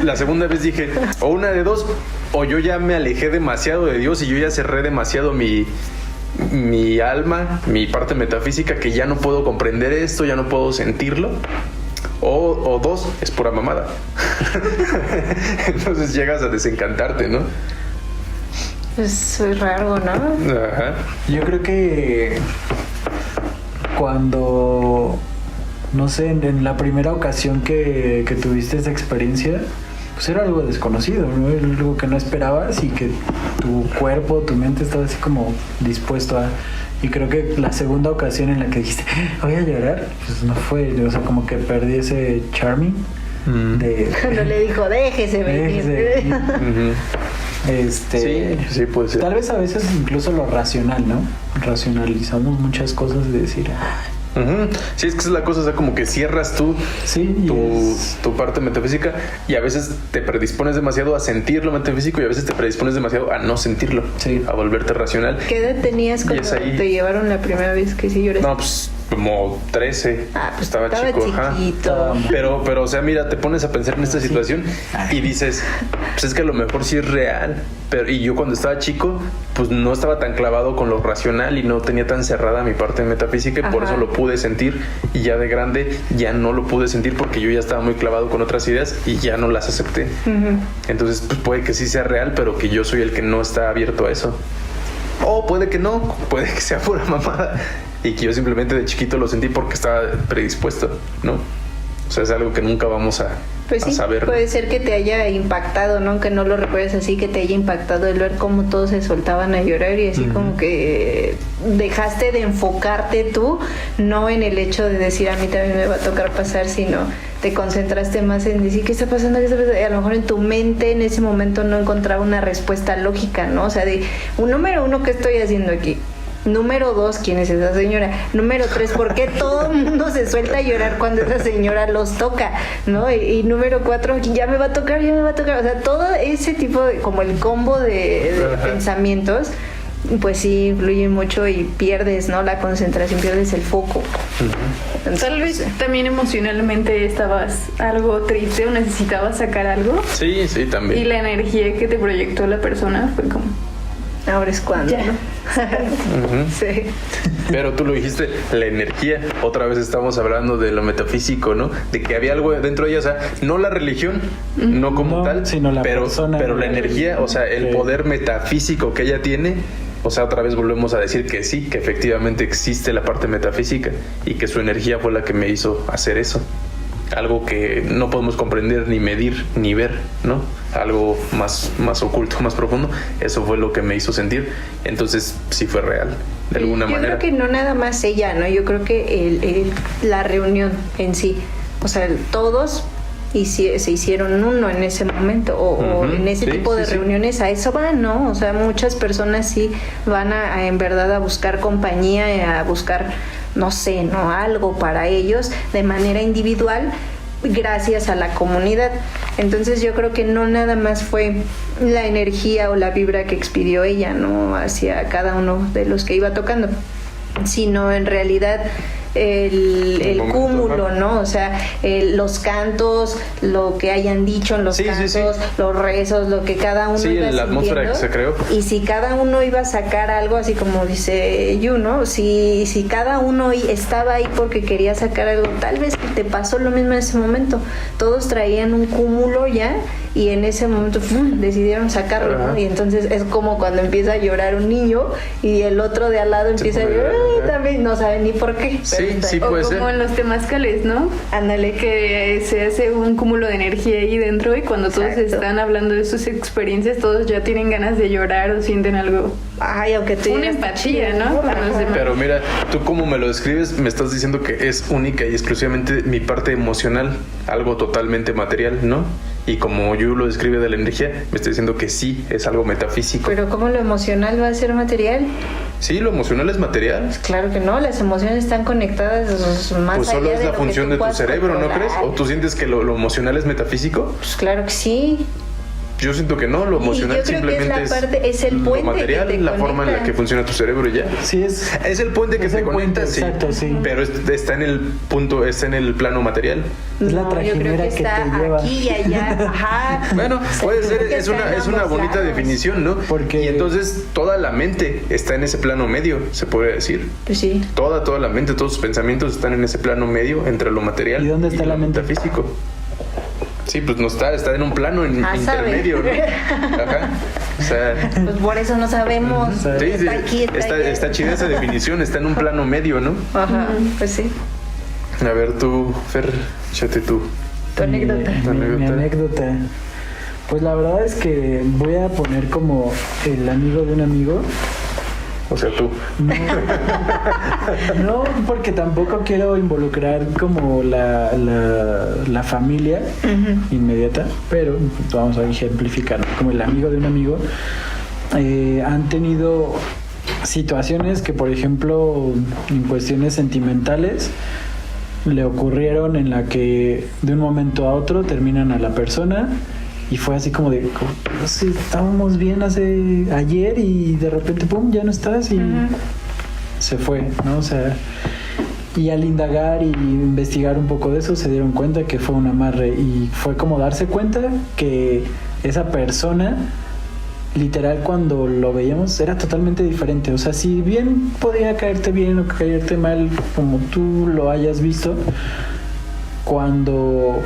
la segunda vez dije, o una de dos, o yo ya me alejé demasiado de Dios y yo ya cerré demasiado mi alma, mi parte metafísica, que ya no puedo comprender esto, ya no puedo sentirlo. O dos, es pura mamada. Entonces llegas a desencantarte, ¿no? Es raro, ¿no? Ajá. Yo creo que cuando, no sé, en la primera ocasión que tuviste esa experiencia, pues era algo desconocido, ¿no? Era algo que no esperabas y que tu cuerpo, tu mente estaba así como dispuesto a... Y creo que la segunda ocasión en la que dijiste, voy a llorar, pues no fue, o sea, como que perdí ese charming de... Cuando le dijo, déjese venir. Uh-huh. Sí, puede ser. Tal vez a veces incluso lo racional, ¿no? Racionalizamos muchas cosas de decir... Uh-huh. Sí, es que esa es la cosa, o sea, como que cierras tú tu parte metafísica y a veces te predispones demasiado a sentir lo metafísico y a veces te predispones demasiado a no sentirlo, a volverte racional. ¿Qué edad tenías cuando te llevaron la primera vez que sí lloraste? No, pues como 13. Ah, pues estaba chico, chiquito. Pero, o sea, mira, te pones a pensar en esta situación y dices, pues es que a lo mejor sí es real. Y yo cuando estaba chico, pues no estaba tan clavado con lo racional y no tenía tan cerrada mi parte metafísica y por eso lo pude sentir. Y ya de grande ya no lo pude sentir porque yo ya estaba muy clavado con otras ideas y ya no las acepté. Uh-huh. Entonces, pues puede que sí sea real, pero que yo soy el que no está abierto a eso. O puede que no, puede que sea pura mamada y que yo simplemente de chiquito lo sentí porque estaba predispuesto, ¿no? O sea, es algo que nunca vamos a saber. Puede ser que te haya impactado, ¿no? Aunque no lo recuerdes así, que te haya impactado el ver cómo todos se soltaban a llorar y así como que dejaste de enfocarte tú, no en el hecho de decir a mí también me va a tocar pasar, sino te concentraste más en decir ¿qué está pasando? ¿Qué está pasando? Y a lo mejor en tu mente en ese momento no encontraba una respuesta lógica, ¿no? O sea, de número uno, ¿qué estoy haciendo aquí? Número 2, ¿quién es esa señora? Número 3, ¿por qué todo el mundo se suelta a llorar cuando esa señora los toca? ¿No? Y número 4, ya me va a tocar. O sea, todo ese tipo de, como el combo de pensamientos, pues sí influye mucho y pierdes, ¿no? La concentración, pierdes el foco. Entonces, tal vez también emocionalmente estabas algo triste o necesitabas sacar algo. Sí, también. Y la energía que te proyectó la persona fue como... ahora es cuando, ¿no? Uh-huh. Sí. Pero tú lo dijiste, la energía. Otra vez estamos hablando de lo metafísico, ¿no? De que había algo dentro de ella, o sea, no la religión, no como tal, sino la persona, pero la energía, o sea, el poder metafísico que ella tiene. O sea, otra vez volvemos a decir que sí, que efectivamente existe la parte metafísica y que su energía fue la que me hizo hacer eso. Algo que no podemos comprender, ni medir, ni ver, ¿no? Algo más oculto, más profundo. Eso fue lo que me hizo sentir. Entonces, sí fue real, de alguna manera. Yo creo que no nada más ella, ¿no? Yo creo que la reunión en sí. O sea, todos se hicieron uno en ese momento o en ese tipo de reuniones. A eso van, ¿no? O sea, muchas personas sí van a en verdad a buscar compañía, a buscar... no sé, ¿no? Algo para ellos de manera individual gracias a la comunidad. Entonces yo creo que no nada más fue la energía o la vibra que expidió ella, ¿no? Hacia cada uno de los que iba tocando, sino en realidad el momento, cúmulo, ajá. ¿no? O sea, los cantos, lo que hayan dicho en los Sí, sí, cantos, sí. los rezos, lo que cada uno Sí, iba la atmósfera sintiendo. que se creó. Y si cada uno iba a sacar algo, así como dice Yu, ¿no? Si cada uno estaba ahí porque quería sacar algo, tal vez te pasó lo mismo en ese momento. Todos traían un cúmulo ya y en ese momento ¡fum!, decidieron sacarlo, ¿no? Ajá. Y entonces es como cuando empieza a llorar un niño y el otro de al lado empieza a pone a llorar llorar, y ajá. también no sabe ni por qué. Sí, pero está sí, ahí. O puede como ser. en los temazcales, ¿no? Ándale. Que se hace un cúmulo de energía ahí dentro y cuando todos Exacto. están hablando de sus experiencias, todos ya tienen ganas de llorar o sienten algo. Ay, aunque tú Una digas, empatía, ¿no? Con los demás. Pero mira, tú como me lo describes, me estás diciendo que es única y exclusivamente mi parte emocional, algo totalmente material, ¿no? Y como Yu lo describe de la energía, me está diciendo que sí, es algo metafísico. Pero ¿cómo lo emocional va a ser material? Sí, lo emocional es material. Pues claro que no, las emociones están conectadas más Pues allá solo es de la lo que función tú de tu puedas cerebro, ¿no controlar. crees? ¿O tú sientes que lo emocional es metafísico? Pues claro que sí. Yo siento que no, lo Y emocional yo creo que simplemente es la parte, es el puente lo material, que te la forma en la conecta. que funciona tu cerebro y ya. Sí, es Es el puente que Es te el conecta, puente, sí. exacto, sí. Pero está en el punto, está en el plano material. Es la No, yo creo trajinera que que está te lleva. aquí y allá. Ajá. Bueno, puede ser, Creo que es está en una ambos bonita lados. definición, ¿no? Porque- Y entonces toda la mente está en ese plano medio, se podría decir. Pues sí. Toda la mente, todos sus pensamientos están en ese plano medio entre lo material ¿Y dónde está lo la mente? metafísico. Sí, pues no está en un plano intermedio, ¿no? Ajá. O sea, Pues por eso no sabemos. Sí, sí, Está aquí, está allá. está chida esa definición, está en un plano medio, ¿no? Ajá, pues sí. A ver tú, Fer, échate tú. Tu anécdota. Mi anécdota. Pues la verdad es que voy a poner como el amigo de un amigo. O sea, tú. No, porque tampoco quiero involucrar como la familia inmediata, pero vamos a ejemplificar, como el amigo de un amigo. Han tenido situaciones que, por ejemplo, en cuestiones sentimentales, le ocurrieron en la que de un momento a otro terminan a la persona y fue así como de, no sé, estábamos bien ayer y de repente, pum, ya no estás y se fue, ¿no? O sea, y al indagar y investigar un poco de eso se dieron cuenta que fue un amarre y fue como darse cuenta que esa persona literal cuando lo veíamos era totalmente diferente. O sea, si bien podía caerte bien o caerte mal como tú lo hayas visto, cuando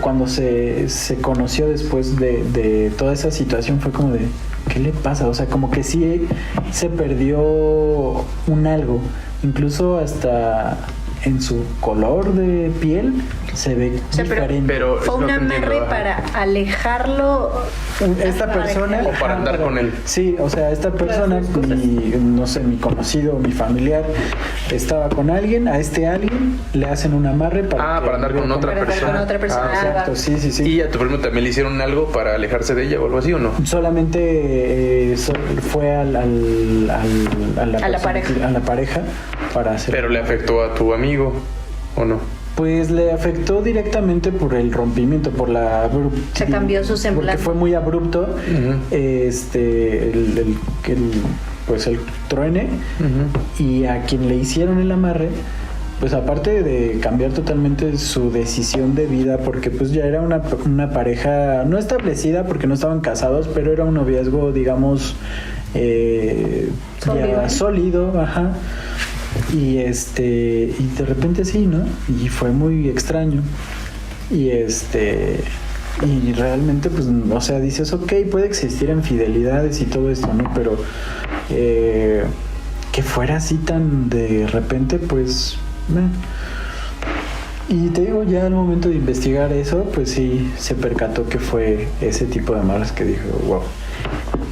se conoció después de toda esa situación fue como de ¿qué le pasa? O sea, como que sí se perdió un algo, incluso hasta en su color de piel se ve O sea, diferente. Pero Fue es un lo que entiendo, amarre ajá. para alejarlo. Esta persona O para andar con él. Sí, o sea, esta persona, no sé, mi conocido, mi familiar estaba con alguien, a este alguien le hacen un amarre para Para andar con otra Para andar persona. con otra persona. Ah, Exacto, sí, sí, sí. ¿Y a tu primo también le hicieron algo para alejarse de ella o algo así o no? Solamente fue a la pareja. a la pareja para hacer. Pero le afectó a tu amigo o no. Pues le afectó directamente por el rompimiento, por la Se cambió su semblante. Porque fue muy abrupto, Ujú. pues el truene, y a quien le hicieron el amarre, pues aparte de cambiar totalmente su decisión de vida, porque pues ya era una pareja no establecida porque no estaban casados, pero era un noviazgo, digamos, Sólido. ya sólido, ajá. Y y de repente sí, ¿no? Y fue muy extraño. Y y realmente pues, o sea, dices, ok, puede existir infidelidades y todo esto, ¿no? Pero que fuera así tan de repente, pues y te digo, ya al momento de investigar eso, pues sí se percató que fue ese tipo de amarres que dijo, wow.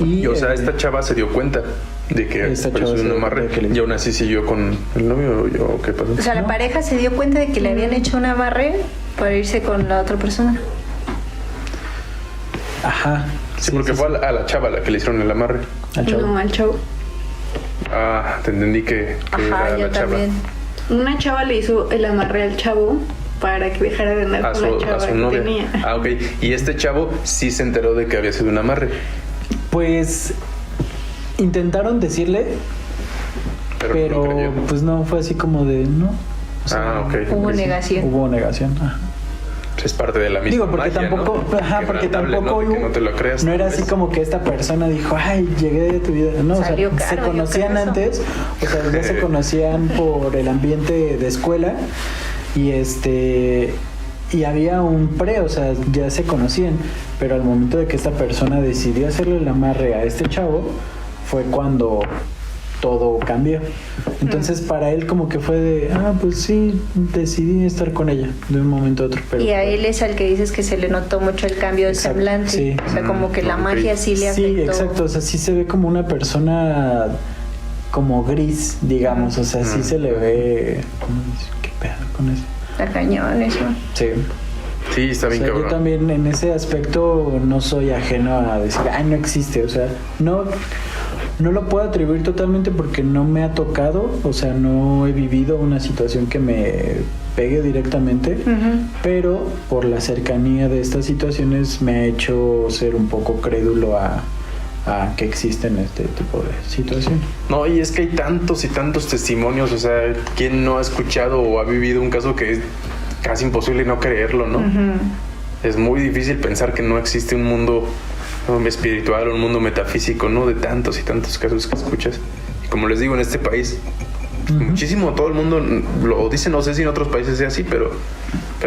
Y o sea, esta chava se dio cuenta de que Esta pareció chava se un dio amarre cuenta de que le- y aún así siguió con el novio o qué pasó. O sea, la pareja se dio cuenta de que le habían hecho un amarre para irse con la otra persona. Ajá. Sí, porque fue a la chava la que le hicieron el amarre. al chavo. No, al chavo. Ah, te entendí que Ajá, era yo la chava. también. Una chava le hizo el amarre al chavo para que dejara de andar A con la chava su que novia. tenía. Ah, ok. Y este chavo sí se enteró de que había sido un amarre. Pues intentaron decirle, Pero, no pero creyó. pues no, fue así como de no. O sea, Ok. Hubo negación. Hubo negación. Es parte de la misma Digo, porque magia, tampoco, ¿no? porque Quebrantable, tampoco ¿no? De que no te lo creas. no era tal así vez. como que esta persona dijo, ay, llegué de tu vida. No, Salió o sea, caro, se conocían yo creo antes, o sea, ya se conocían por el ambiente de escuela y había un o sea, ya se conocían, pero al momento de que esta persona decidió hacerle el amarre a este chavo, fue cuando todo cambió. Entonces para él como que fue de, pues sí, decidí estar con ella de un momento a otro. Pero Y a él es al que dices que se le notó mucho el cambio de Exacto, semblante. sí. O sea, como que la magia sí le afectó. Sí, exacto, o sea, sí se ve como una persona como gris, digamos, o sea, sí se le ve, ¿qué pedo con eso? Está cañón eso. Sí. Sí, está bien O sea, cabrón. yo también en ese aspecto no soy ajeno a decir, no existe, o sea, no lo puedo atribuir totalmente porque no me ha tocado, o sea, no he vivido una situación que me pegue directamente, pero por la cercanía de estas situaciones me ha hecho ser un poco crédulo a que existen este tipo de situaciones. No, y es que hay tantos y tantos testimonios, o sea, ¿quién no ha escuchado o ha vivido un caso que es casi imposible no creerlo, ¿no? Es muy difícil pensar que no existe un mundo espiritual o un mundo metafísico, ¿no? De tantos y tantos casos que escuchas. Y como les digo, en este país, muchísimo, todo el mundo lo dice, no sé si en otros países sea así, pero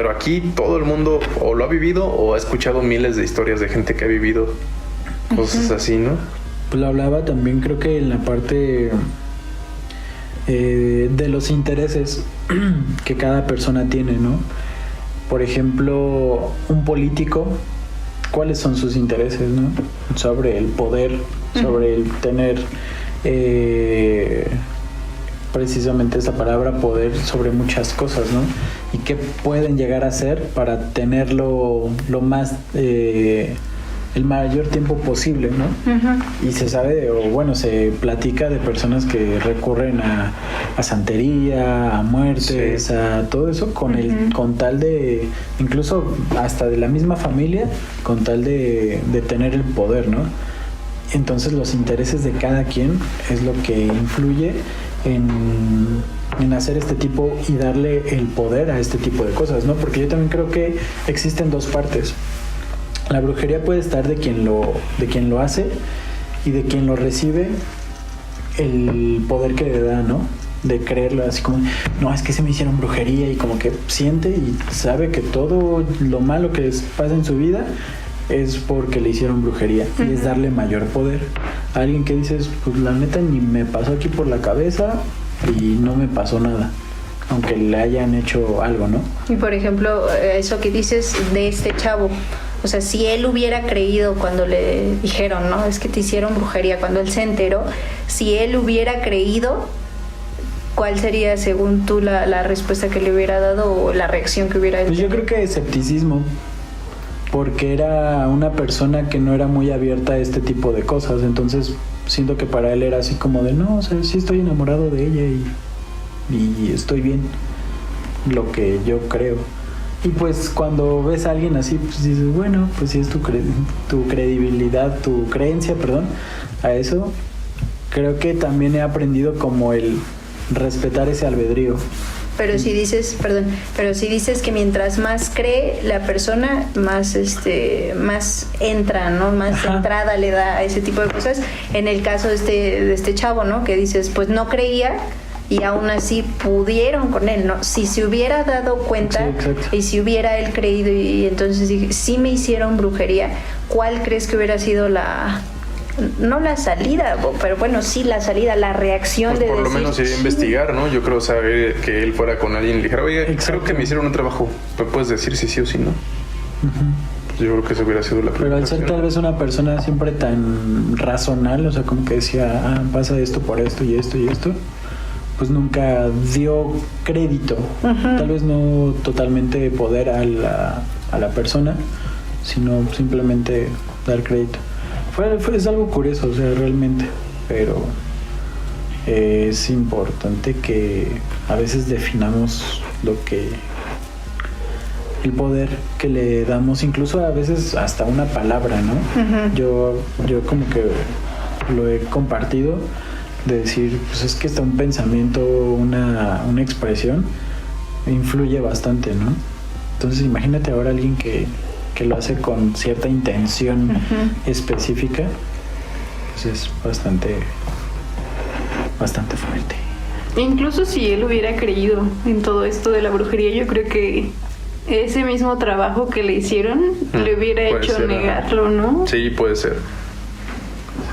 aquí todo el mundo o lo ha vivido o ha escuchado miles de historias de gente que ha vivido cosas así, ¿no? Pues lo hablaba también, creo que en la parte de los intereses que cada persona tiene, ¿no? Por ejemplo, un político, ¿cuáles son sus intereses, no? Sobre el poder, sobre el tener precisamente esa palabra, poder sobre muchas cosas, ¿no? Y qué pueden llegar a hacer para tenerlo lo más el mayor tiempo posible, ¿no? Y se sabe, o bueno, se platica de personas que recurren a santería, a muertes, a todo eso con tal de, incluso hasta de la misma familia, con tal de tener el poder, ¿no? Entonces los intereses de cada quien es lo que influye en hacer este tipo y darle el poder a este tipo de cosas, ¿no? Porque yo también creo que existen dos partes. La brujería puede estar de quien lo hace y de quien lo recibe, el poder que le da, ¿no? De creerlo así como, no, es que se me hicieron brujería, y como que siente y sabe que todo lo malo que pasa en su vida es porque le hicieron brujería, y es darle mayor poder a alguien que dices, pues la neta ni me pasó aquí por la cabeza y no me pasó nada, aunque le hayan hecho algo, ¿no? Y por ejemplo, eso que dices de este chavo, o sea, si él hubiera creído cuando le dijeron, ¿no? Es que te hicieron brujería, cuando él se enteró, si él hubiera creído, ¿cuál sería, según tú, la respuesta que le hubiera dado o la reacción que hubiera hecho? Pues yo creo que escepticismo, porque era una persona que no era muy abierta a este tipo de cosas, entonces siento que para él era así como de, no, o sea, sí estoy enamorado de ella y estoy bien, lo que yo creo. Y pues cuando ves a alguien así, pues dices, bueno, pues sí es tu credibilidad, tu creencia, perdón, a eso. Creo que también he aprendido como el respetar ese albedrío. Pero si dices que mientras más cree la persona, más más entra, ¿no? Más entrada le da a ese tipo de cosas. En el caso de este chavo, ¿no? Que dices, pues no creía y aún así pudieron con él, ¿no? Si se hubiera dado cuenta y si hubiera él creído y entonces dije, sí me hicieron brujería, ¿cuál crees que hubiera sido no la salida, pero bueno, sí la salida, la reacción pues de por decir, lo menos iría a investigar, ¿no? Yo creo saber que él fuera con alguien y le dijera, oye, creo que me hicieron un trabajo, ¿me puedes decir si sí o si no? Yo creo que eso hubiera sido la primera. Pero al ser tal vez una persona siempre tan razonal, o sea, como que decía, pasa esto por esto y esto y esto, pues nunca dio crédito, tal vez no totalmente poder a la persona, sino simplemente dar crédito. Es algo curioso, o sea, realmente, pero es importante que a veces definamos el poder que le damos, incluso a veces hasta una palabra, ¿no? Yo como que lo he compartido, de decir, pues es que está un pensamiento, una expresión, influye bastante, ¿no? Entonces imagínate ahora alguien que lo hace con cierta intención específica, pues es bastante fuerte. Incluso si él hubiera creído en todo esto de la brujería, yo creo que ese mismo trabajo que le hicieron le hubiera Puede hecho ser, negarlo, ¿no? Sí, puede ser.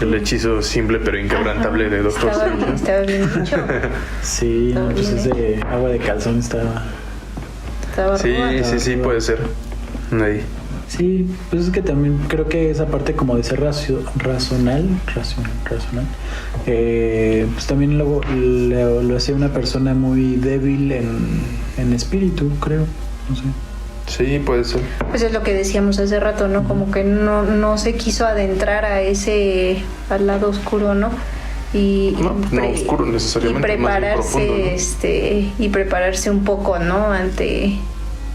El hechizo simple pero inquebrantable de Doctor Strange. Estaba bien dicho. Sí, Estaba pues bien ese agua de calzón estaba... Estaba Sí, ruda. sí, puede ser. Ahí. Sí, pues es que también creo que esa parte como de ser racional, pues también lo hacía una persona muy débil en espíritu, creo, no sé. Sí, puede ser. Pues es lo que decíamos hace rato, ¿no? Como que no se quiso adentrar al lado oscuro, ¿no? No oscuro necesariamente, y más bien prepararse, profundo, ¿no? y prepararse un poco, ¿no? Ante,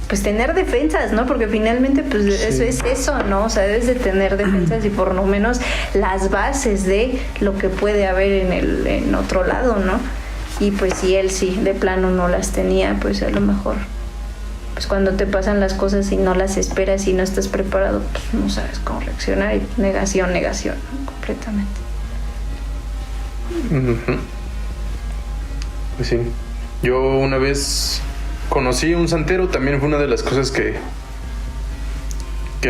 pues tener defensas, ¿no? Porque finalmente, pues eso es eso, ¿no? O sea, debes de tener defensas y por lo menos las bases de lo que puede haber en otro lado, ¿no? Y pues si él sí, de plano no las tenía, pues a lo mejor, pues cuando te pasan las cosas y no las esperas y no estás preparado, pues no sabes cómo reaccionar y negación, ¿no? Completamente. Ujú. Pues sí. Yo una vez conocí a un santero, también fue una de las cosas que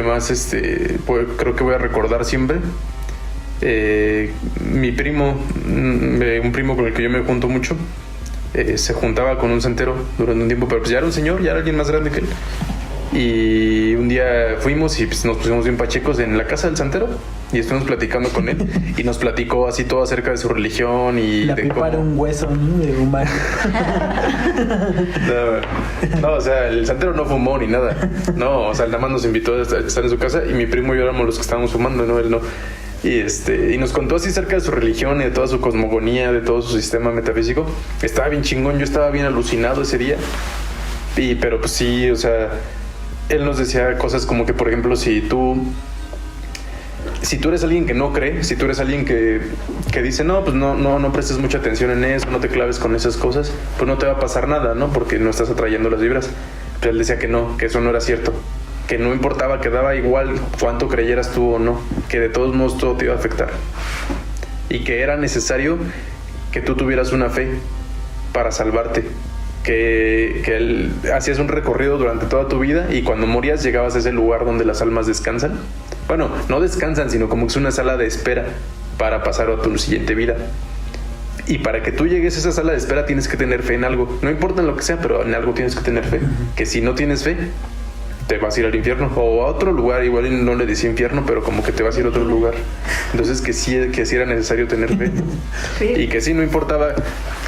más pues, creo que voy a recordar siempre. Mi primo, un primo con el que yo me junto mucho, se juntaba con un santero durante un tiempo, pero pues ya era un señor, ya era alguien más grande que él. Y un día fuimos y pues nos pusimos bien pachecos en la casa del santero y estuvimos platicando con él y nos platicó así todo acerca de su religión y La de pipa cómo... era un hueso, ¿no? De humano. No, o sea, el santero no fumó ni nada. No, o sea, nada más nos invitó a estar en su casa y mi primo y yo éramos los que estábamos fumando, no, él no. Y nos contó así acerca de su religión y de toda su cosmogonía, de todo su sistema metafísico. Estaba bien chingón, yo estaba bien alucinado ese día. Pero pues sí, o sea, él nos decía cosas como que, por ejemplo, si tú eres alguien que no cree, si tú eres alguien que dice, no, pues no prestes mucha atención en eso, no te claves con esas cosas, pues no te va a pasar nada, ¿no? Porque no estás atrayendo las vibras. Pero él decía que no, que eso no era cierto, que no importaba, que daba igual cuánto creyeras tú o no, que de todos modos todo te iba a afectar. Y que era necesario que tú tuvieras una fe para salvarte. Que hacías un recorrido durante toda tu vida y cuando morías llegabas a ese lugar donde las almas descansan. Bueno, no descansan, sino como que es una sala de espera para pasar a tu siguiente vida. Y para que tú llegues a esa sala de espera tienes que tener fe en algo. No importa en lo que sea, pero en algo tienes que tener fe. Que si no tienes fe, te vas a ir al infierno o a otro lugar. Igual no le decía infierno, pero como que te vas a ir a otro lugar. Entonces que sí era necesario tener fe. Y que sí, no importaba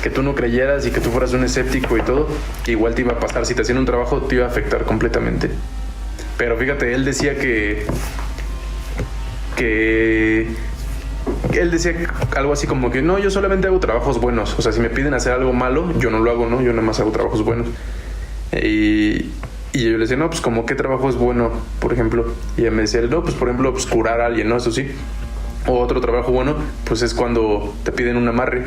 que tú no creyeras y que tú fueras un escéptico y todo, igual te iba a pasar. Si te hacían un trabajo, te iba a afectar completamente. Pero fíjate, él decía que él decía algo así como que no, yo solamente hago trabajos buenos. O sea, si me piden hacer algo malo, yo no lo hago, ¿no? Yo nada más hago trabajos buenos. Y yo le decía, no, pues como qué trabajo es bueno, por ejemplo. Y ella me decía, no, pues por ejemplo, pues curar a alguien, ¿no? Eso sí. O otro trabajo bueno, pues es cuando te piden un amarre.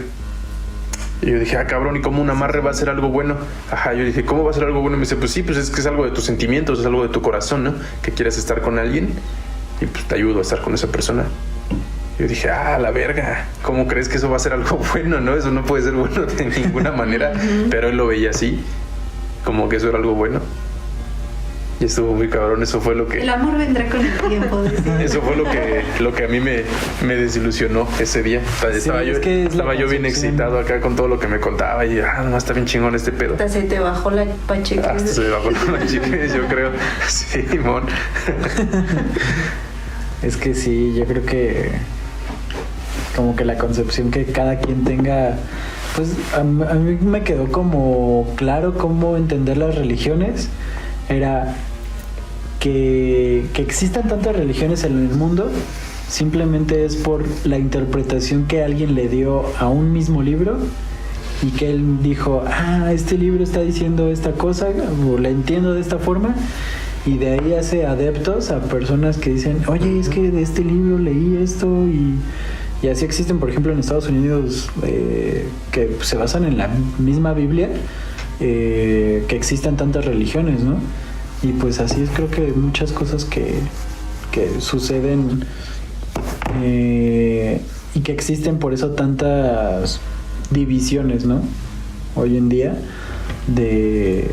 Y yo dije, cabrón, ¿y cómo un amarre va a ser algo bueno? Ajá, yo dije, ¿cómo va a ser algo bueno? Y me dice, pues sí, pues es que es algo de tus sentimientos, es algo de tu corazón, ¿no? Que quieres estar con alguien y pues te ayudo a estar con esa persona. Yo dije, la verga, ¿cómo crees que eso va a ser algo bueno, no? Eso no puede ser bueno de ninguna manera. Pero él lo veía así, como que eso era algo bueno. Y estuvo muy cabrón, eso fue lo que... El amor vendrá con el tiempo. Eso fue lo que a mí me desilusionó ese día. Estaba yo bien excitado acá con todo lo que me contaba y no, está bien chingón este pedo. Hasta se te bajó la pachequez. Hasta se me bajó la pachequez, yo creo. Sí, Simón. Es que sí, yo creo que como que la concepción que cada quien tenga, pues a mí me quedó como claro cómo entender las religiones. Era que existan tantas religiones en el mundo simplemente es por la interpretación que alguien le dio a un mismo libro y que él dijo, este libro está diciendo esta cosa o la entiendo de esta forma, y de ahí hace adeptos a personas que dicen, oye, es que de este libro leí esto, y así existen, por ejemplo, en Estados Unidos que se basan en la misma Biblia, que existan tantas religiones, ¿no? Y pues así es, creo que muchas cosas que suceden y que existen por eso tantas divisiones, ¿no? Hoy en día de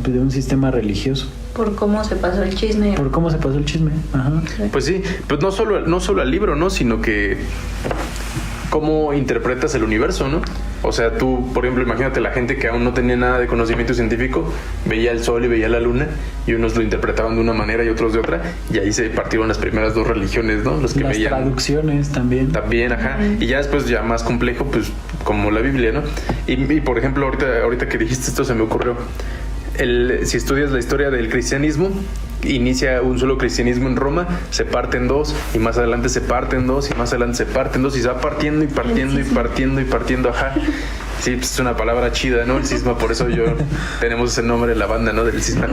un sistema religioso. Por cómo se pasó el chisme. Por cómo se pasó el chisme. Ajá. Pues sí, pues no solo al libro, ¿no? Sino que cómo interpretas el universo, ¿no? O sea, tú, por ejemplo, imagínate la gente que aún no tenía nada de conocimiento científico, veía el sol y veía la luna, y unos lo interpretaban de una manera y otros de otra, y ahí se partieron las primeras dos religiones, ¿no? Los que las veían traducciones también. También, ajá. Y ya después, ya más complejo, pues, como la Biblia, ¿no? Y por ejemplo, ahorita que dijiste esto, se me ocurrió. Si estudias la historia del cristianismo, inicia un solo cristianismo en Roma, se parte en dos, y más adelante se parte en dos, y más adelante se parte en dos, y se va partiendo y partiendo y partiendo y partiendo, ajá. Sí, pues es una palabra chida, ¿no? El cisma, por eso tenemos ese nombre en la banda, ¿no? Del cisma.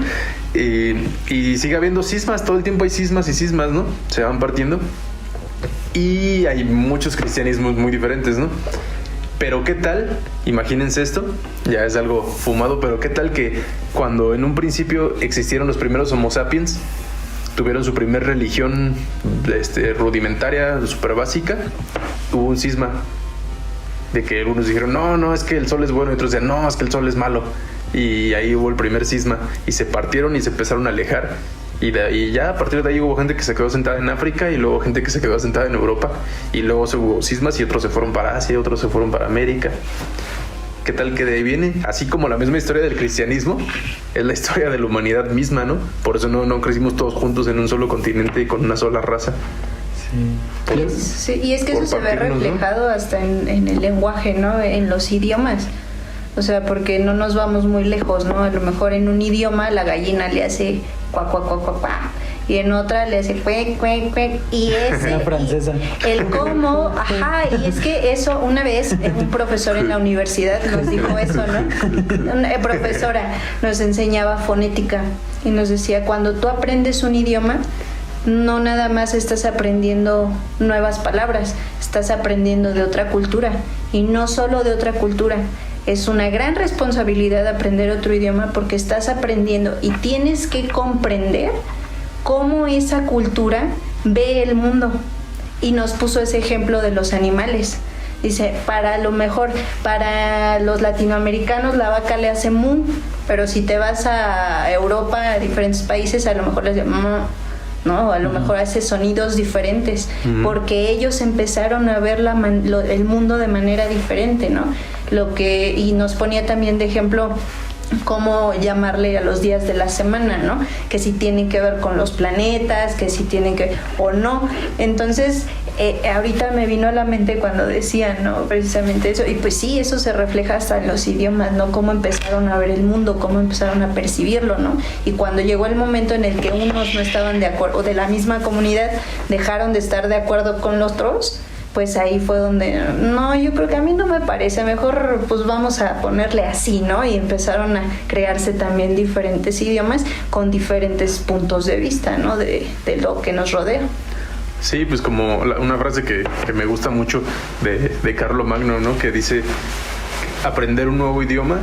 Y sigue habiendo cismas, todo el tiempo hay cismas y cismas, ¿no? Se van partiendo. Y hay muchos cristianismos muy diferentes, ¿no? Pero ¿qué tal? Imagínense esto, ya es algo fumado, pero ¿qué tal que cuando en un principio existieron los primeros Homo sapiens, tuvieron su primer religión rudimentaria, súper básica, hubo un cisma de que algunos dijeron, no, es que el sol es bueno, y otros decían, no, es que el sol es malo, y ahí hubo el primer cisma, y se partieron y se empezaron a alejar. Y ya a partir de ahí hubo gente que se quedó sentada en África, y luego gente que se quedó sentada en Europa, y luego hubo cismas y otros se fueron para Asia, otros se fueron para América. ¿Qué tal que de ahí viene? Así como la misma historia del cristianismo es la historia de la humanidad misma, ¿no? Por eso no crecimos todos juntos en un solo continente y con una sola raza. Sí, y es que eso se ve reflejado, ¿no? Hasta en el lenguaje, ¿no? En los idiomas. O sea, porque no nos vamos muy lejos, ¿no? A lo mejor en un idioma la gallina le hace cuac, cuac, cuac, cuac, cuac, y en otra le hace cuec, cuec, cuec, y ese... La francesa. El cómo, ajá, y es que eso, una vez un profesor en la universidad nos dijo eso, ¿no? Una profesora nos enseñaba fonética y nos decía, cuando tú aprendes un idioma, no nada más estás aprendiendo nuevas palabras, estás aprendiendo de otra cultura, y no solo de otra cultura. Es una gran responsabilidad aprender otro idioma porque estás aprendiendo y tienes que comprender cómo esa cultura ve el mundo. Y nos puso ese ejemplo de los animales. Dice, para los latinoamericanos la vaca le hace mu, pero si te vas a Europa, a diferentes países, a lo mejor les dice ¿no? A lo mejor hace sonidos diferentes, porque ellos empezaron a ver el mundo de manera diferente, ¿no? Y nos ponía también de ejemplo cómo llamarle a los días de la semana, ¿no? Que si tienen que ver con los planetas, que si tienen que o no. Entonces, ahorita me vino a la mente cuando decían, ¿no? Precisamente eso. Y pues sí, eso se refleja hasta en los idiomas, ¿no? Cómo empezaron a ver el mundo, cómo empezaron a percibirlo, ¿no? Y cuando llegó el momento en el que unos no estaban de acuerdo, o de la misma comunidad, dejaron de estar de acuerdo con los otros, pues ahí fue donde, no, yo creo que a mí no me parece, mejor pues vamos a ponerle así, ¿no? Y empezaron a crearse también diferentes idiomas con diferentes puntos de vista, ¿no? De lo que nos rodea. Sí, pues como una frase que me gusta mucho de Carlomagno, ¿no? Que dice, aprender un nuevo idioma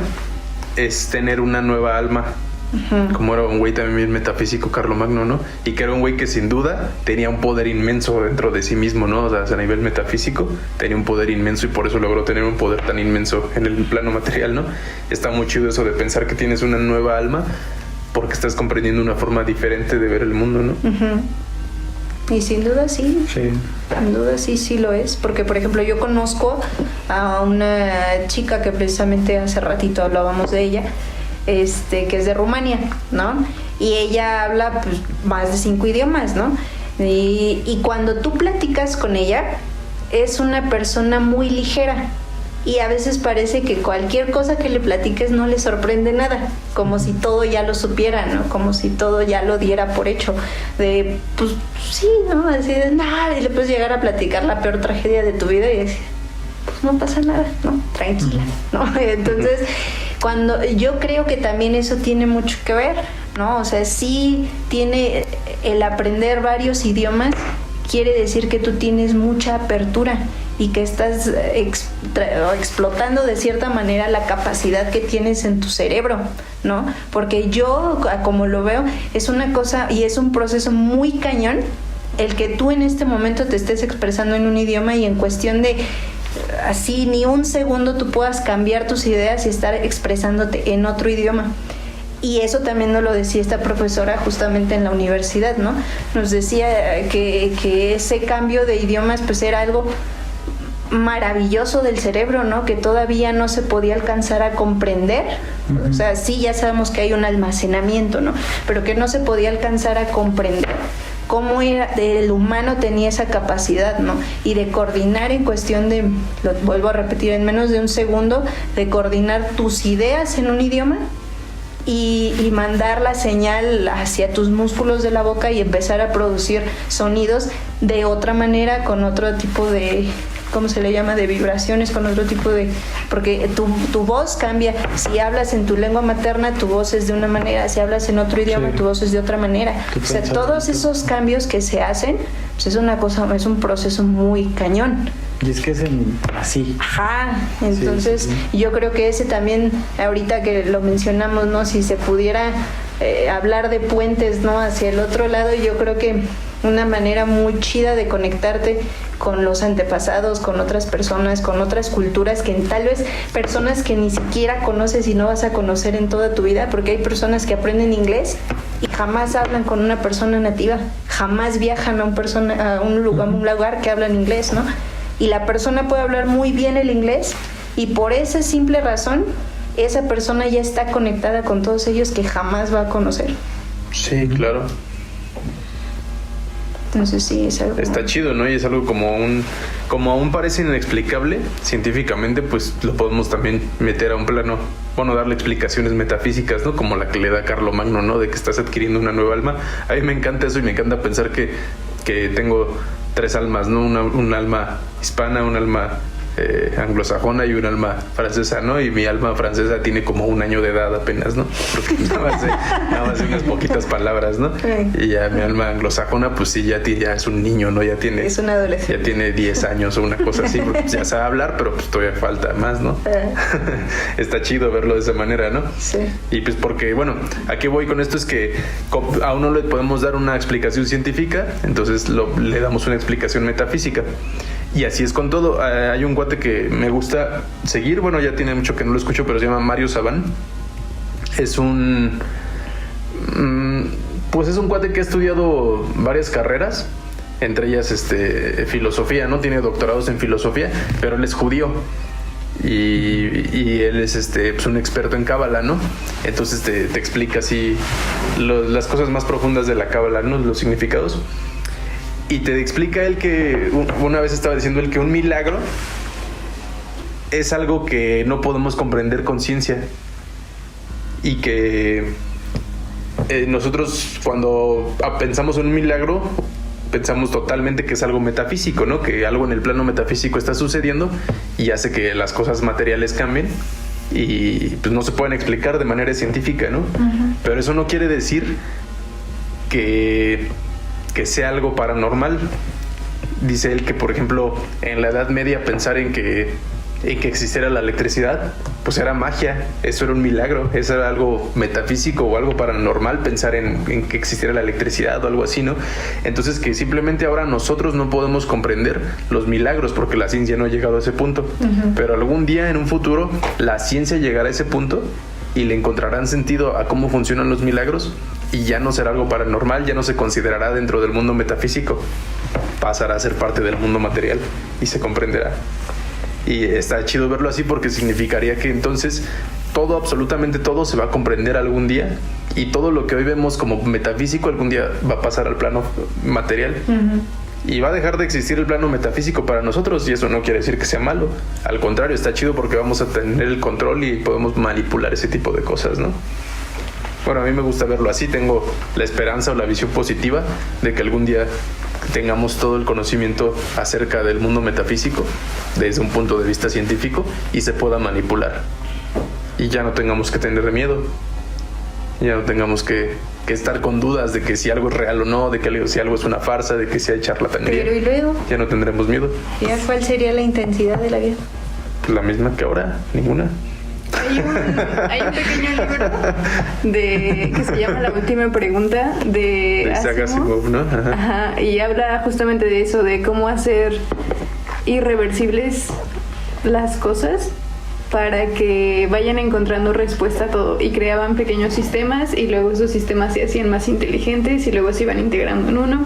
es tener una nueva alma. Como era un güey también metafísico, Carlomagno, ¿no? Y que era un güey que sin duda tenía un poder inmenso dentro de sí mismo, ¿no? O sea, a nivel metafísico tenía un poder inmenso, y por eso logró tener un poder tan inmenso en el plano material, ¿no? Está muy chido eso de pensar que tienes una nueva alma porque estás comprendiendo una forma diferente de ver el mundo, ¿no? Y sin duda sí. Sin duda sí lo es. Porque, por ejemplo, yo conozco a una chica que precisamente hace ratito hablábamos de ella, que es de Rumania, ¿no? Y ella habla pues más de 5 idiomas, ¿no? Y cuando tú platicas con ella, es una persona muy ligera. Y a veces parece que cualquier cosa que le platiques no le sorprende nada, como si todo ya lo supiera, ¿no? Como si todo ya lo diera por hecho. De, pues sí, ¿no? Así de nada, y le puedes llegar a platicar la peor tragedia de tu vida y decir, pues no pasa nada, ¿no? Tranquila, ¿no? Entonces, yo creo que también eso tiene mucho que ver, ¿no? O sea, sí tiene el aprender varios idiomas, quiere decir que tú tienes mucha apertura y que estás explotando de cierta manera la capacidad que tienes en tu cerebro, ¿no? Porque yo, como lo veo, es una cosa y es un proceso muy cañón el que tú en este momento te estés expresando en un idioma y en cuestión de así ni un segundo tú puedas cambiar tus ideas y estar expresándote en otro idioma. Y eso también nos lo decía esta profesora justamente en la universidad, ¿no? Nos decía que ese cambio de idiomas pues era algo maravilloso del cerebro, ¿no? Que todavía no se podía alcanzar a comprender. O sea, sí, ya sabemos que hay un almacenamiento, ¿no? Pero que no se podía alcanzar a comprender cómo el humano tenía esa capacidad, ¿no? Y de coordinar en cuestión de, lo vuelvo a repetir, en menos de un segundo, de coordinar tus ideas en un idioma y mandar la señal hacia tus músculos de la boca y empezar a producir sonidos de otra manera, con otro tipo de, ¿cómo se le llama?, de vibraciones, con otro tipo de... Porque tu voz cambia. Si hablas en tu lengua materna, tu voz es de una manera. Si hablas en otro idioma, tu voz es de otra manera. O sea, todos esos cambios que se hacen, pues es una cosa, es un proceso muy cañón. Y es que es así. Ajá, entonces yo creo que ese también, ahorita que lo mencionamos, ¿no? Si se pudiera hablar de puentes, ¿no?, hacia el otro lado, yo creo que una manera muy chida de conectarte con los antepasados, con otras personas, con otras culturas, que tal vez personas que ni siquiera conoces y no vas a conocer en toda tu vida, porque hay personas que aprenden inglés y jamás hablan con una persona nativa, jamás viajan a un lugar que hablan inglés, ¿no? Y la persona puede hablar muy bien el inglés y por esa simple razón esa persona ya está conectada con todos ellos que jamás va a conocer. Sí, claro. Entonces sí, es algo... Está chido, ¿no? Y es algo como aún parece inexplicable, científicamente, pues lo podemos también meter a un plano, bueno, darle explicaciones metafísicas, ¿no? Como la que le da Carlomagno, ¿no? De que estás adquiriendo una nueva alma. A mí me encanta eso y me encanta pensar que tengo 3 almas, ¿no? Un alma hispana, un alma anglosajona y un alma francesa, ¿no? Y mi alma francesa tiene como 1 año de edad apenas, ¿no? Porque nada más unas poquitas palabras, ¿no? Y ya mi alma anglosajona, pues sí, ya es un niño, ¿no? Es un adolescente. Ya tiene 10 años o una cosa así, porque ya sabe hablar, pero pues todavía falta más, ¿no? Está chido verlo de esa manera, ¿no? Sí. Y pues porque, bueno, ¿a qué voy con esto? Es que a uno le podemos dar una explicación científica, entonces le damos una explicación metafísica. Y así es con todo. Hay un cuate que me gusta seguir, bueno, ya tiene mucho que no lo escucho, pero se llama Mario Sabán. Es un cuate que ha estudiado varias carreras, entre ellas filosofía, ¿no? Tiene doctorados en filosofía, pero él es judío. Y él es pues un experto en cábala, ¿no? Entonces te explica así las cosas más profundas de la cábala, ¿no? Los significados. Y te explica él que una vez estaba diciendo él que un milagro es algo que no podemos comprender con ciencia y que nosotros cuando pensamos en un milagro pensamos totalmente que es algo metafísico, ¿no? Que algo en el plano metafísico está sucediendo y hace que las cosas materiales cambien y pues no se pueden explicar de manera científica, ¿no? Uh-huh. Pero eso no quiere decir que sea algo paranormal. Dice él que, por ejemplo, en la Edad Media pensar en que existiera la electricidad, pues era magia, eso era un milagro, eso era algo metafísico o algo paranormal, pensar en que existiera la electricidad o algo así, ¿no? Entonces que simplemente ahora nosotros no podemos comprender los milagros porque la ciencia no ha llegado a ese punto. Uh-huh. Pero algún día en un futuro la ciencia llegará a ese punto y le encontrarán sentido a cómo funcionan los milagros y ya no será algo paranormal, ya no se considerará dentro del mundo metafísico, pasará a ser parte del mundo material y se comprenderá. Y está chido verlo así porque significaría que entonces todo, absolutamente todo se va a comprender algún día y todo lo que hoy vemos como metafísico algún día va a pasar al plano material. Uh-huh. Y va a dejar de existir el plano metafísico para nosotros y eso no quiere decir que sea malo. Al contrario, está chido porque vamos a tener el control y podemos manipular ese tipo de cosas, ¿no? Bueno, a mí me gusta verlo así. Tengo la esperanza o la visión positiva de que algún día tengamos todo el conocimiento acerca del mundo metafísico desde un punto de vista científico y se pueda manipular y ya no tengamos que tener miedo. Ya no tengamos que estar con dudas de que si algo es real o no, de que si algo es una farsa, de que si hay charlatanería. Pero ¿y luego? Ya no tendremos miedo. ¿Ya cuál sería la intensidad de la vida? Pues la misma que ahora, ninguna. Hay un pequeño libro que se llama La última pregunta de Isaac Asimov, ¿no? Ajá. Ajá, y habla justamente de eso, de cómo hacer irreversibles las cosas para que vayan encontrando respuesta a todo, y creaban pequeños sistemas y luego esos sistemas se hacían más inteligentes y luego se iban integrando en uno,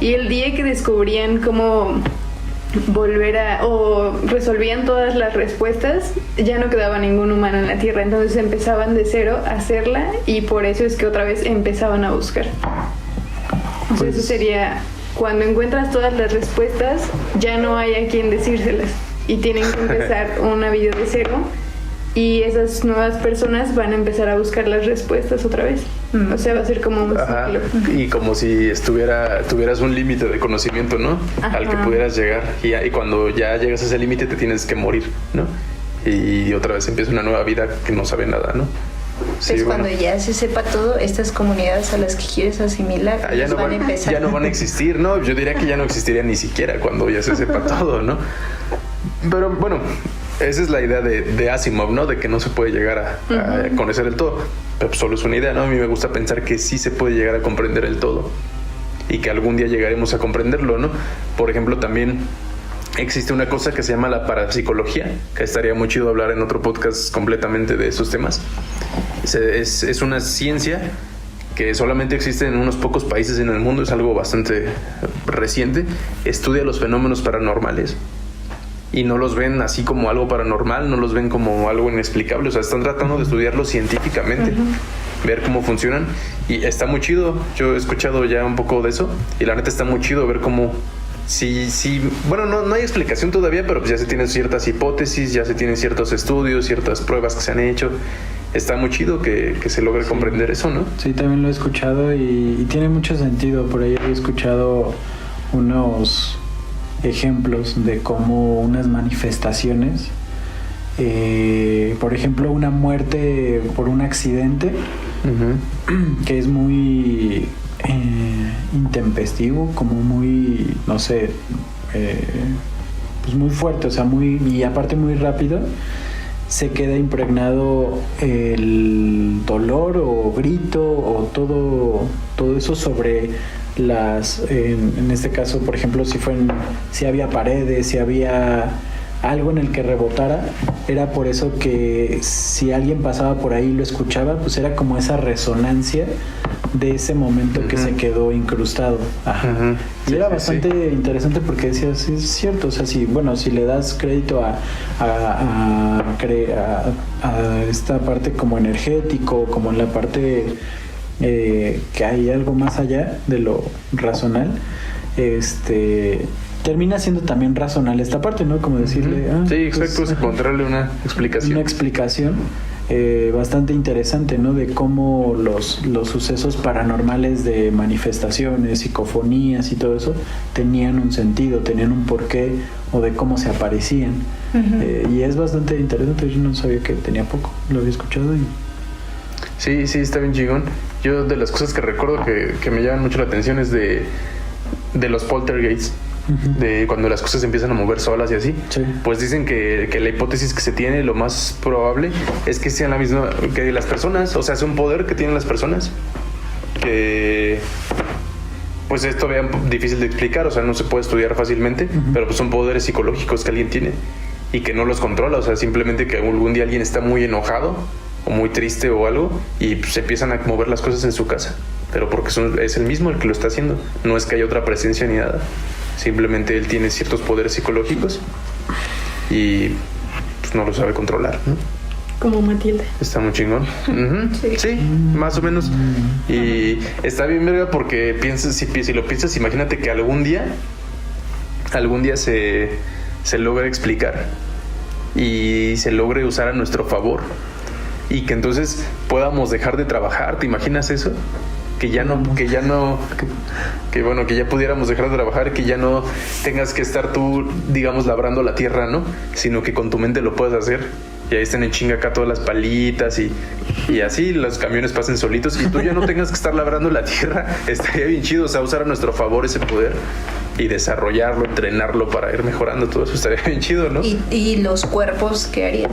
y el día que descubrían cómo o resolvían todas las respuestas, ya no quedaba ningún humano en la Tierra, entonces empezaban de cero a hacerla, y por eso es que otra vez empezaban a buscar. O sea, eso sería cuando encuentras todas las respuestas, ya no hay a quien decírselas y tienen que empezar una vida de cero, y esas nuevas personas van a empezar a buscar las respuestas otra vez. O sea, va a ser como un ciclo. Y como si tuvieras un límite de conocimiento, ¿no? Ajá. Al que pudieras llegar. Y cuando ya llegas a ese límite te tienes que morir, ¿no? Y otra vez empieza una nueva vida que no sabe nada, ¿no? Sí, Pues cuando ya se sepa todo, estas comunidades a las que quieres asimilar ya no van a empezar. Ya no van a existir, ¿no? Yo diría que ya no existiría ni siquiera cuando ya se sepa todo, ¿no? Pero bueno, esa es la idea de Asimov, ¿no? De que no se puede llegar a conocer el todo. Pero solo es una idea, ¿no? A mí me gusta pensar que sí se puede llegar a comprender el todo y que algún día llegaremos a comprenderlo, ¿no? Por ejemplo, también existe una cosa que se llama la parapsicología, que estaría muy chido hablar en otro podcast completamente de esos temas. Es una ciencia que solamente existe en unos pocos países en el mundo, es algo bastante reciente. Estudia los fenómenos paranormales y no los ven así como algo paranormal, no los ven como algo inexplicable, o sea, están tratando de estudiarlo científicamente, ver cómo funcionan, y está muy chido. Yo he escuchado ya un poco de eso y la neta está muy chido ver cómo bueno, no hay explicación todavía, pero pues ya se tienen ciertas hipótesis, ya se tienen ciertos estudios, ciertas pruebas que se han hecho. Está muy chido que se logre comprender eso, ¿no? Sí, también lo he escuchado y tiene mucho sentido. Por ahí he escuchado unos ejemplos de cómo unas manifestaciones, por ejemplo, una muerte por un accidente, que es muy intempestivo, como muy, no sé, pues muy fuerte, o sea, y aparte muy rápido, se queda impregnado el dolor o grito o todo eso sobre en este caso, por ejemplo, si había paredes, si había algo en el que rebotara, era por eso que si alguien pasaba por ahí y lo escuchaba, pues era como esa resonancia de ese momento que se quedó incrustado. Ajá. Y era bastante interesante porque decías, sí, es cierto, o sea, si le das crédito a esta parte como energético, como en la parte que hay algo más allá de lo razonal, termina siendo también razonal esta parte, ¿no? Como decirle... sí, exacto, pues, encontrarle una explicación. Una explicación bastante interesante, ¿no? De cómo los sucesos paranormales de manifestaciones, psicofonías y todo eso tenían un sentido, tenían un porqué, o de cómo se aparecían. Y es bastante interesante. Yo no sabía que tenía poco, lo había escuchado y... Sí, está bien chingón. Yo de las cosas que recuerdo que me llaman mucho la atención es de los poltergeists. De cuando las cosas empiezan a mover solas y así, pues dicen que la hipótesis que se tiene, lo más probable es que sean la misma que las personas, o sea, es un poder que tienen las personas que pues es todavía difícil de explicar, o sea, no se puede estudiar fácilmente, pero pues son poderes psicológicos que alguien tiene y que no los controla, o sea, simplemente que algún día alguien está muy enojado o muy triste o algo y pues, se empiezan a mover las cosas en su casa, pero porque es el mismo el que lo está haciendo, no es que haya otra presencia ni nada. Simplemente él tiene ciertos poderes psicológicos y pues, no lo sabe controlar, ¿no? Como Matilda. Está muy chingón. Sí, más o menos. Y está bien verga porque si lo piensas, imagínate que algún día se logre explicar y se logre usar a nuestro favor y que entonces podamos dejar de trabajar. ¿Te imaginas eso? Que ya pudiéramos dejar de trabajar, que ya no tengas que estar tú, digamos, labrando la tierra, ¿no? Sino que con tu mente lo puedes hacer y ahí estén en chinga acá todas las palitas y así los camiones pasen solitos y tú ya no tengas que estar labrando la tierra, estaría bien chido, o sea, usar a nuestro favor ese poder y desarrollarlo, entrenarlo para ir mejorando todo eso, estaría bien chido, ¿no? ¿Y los cuerpos qué harían?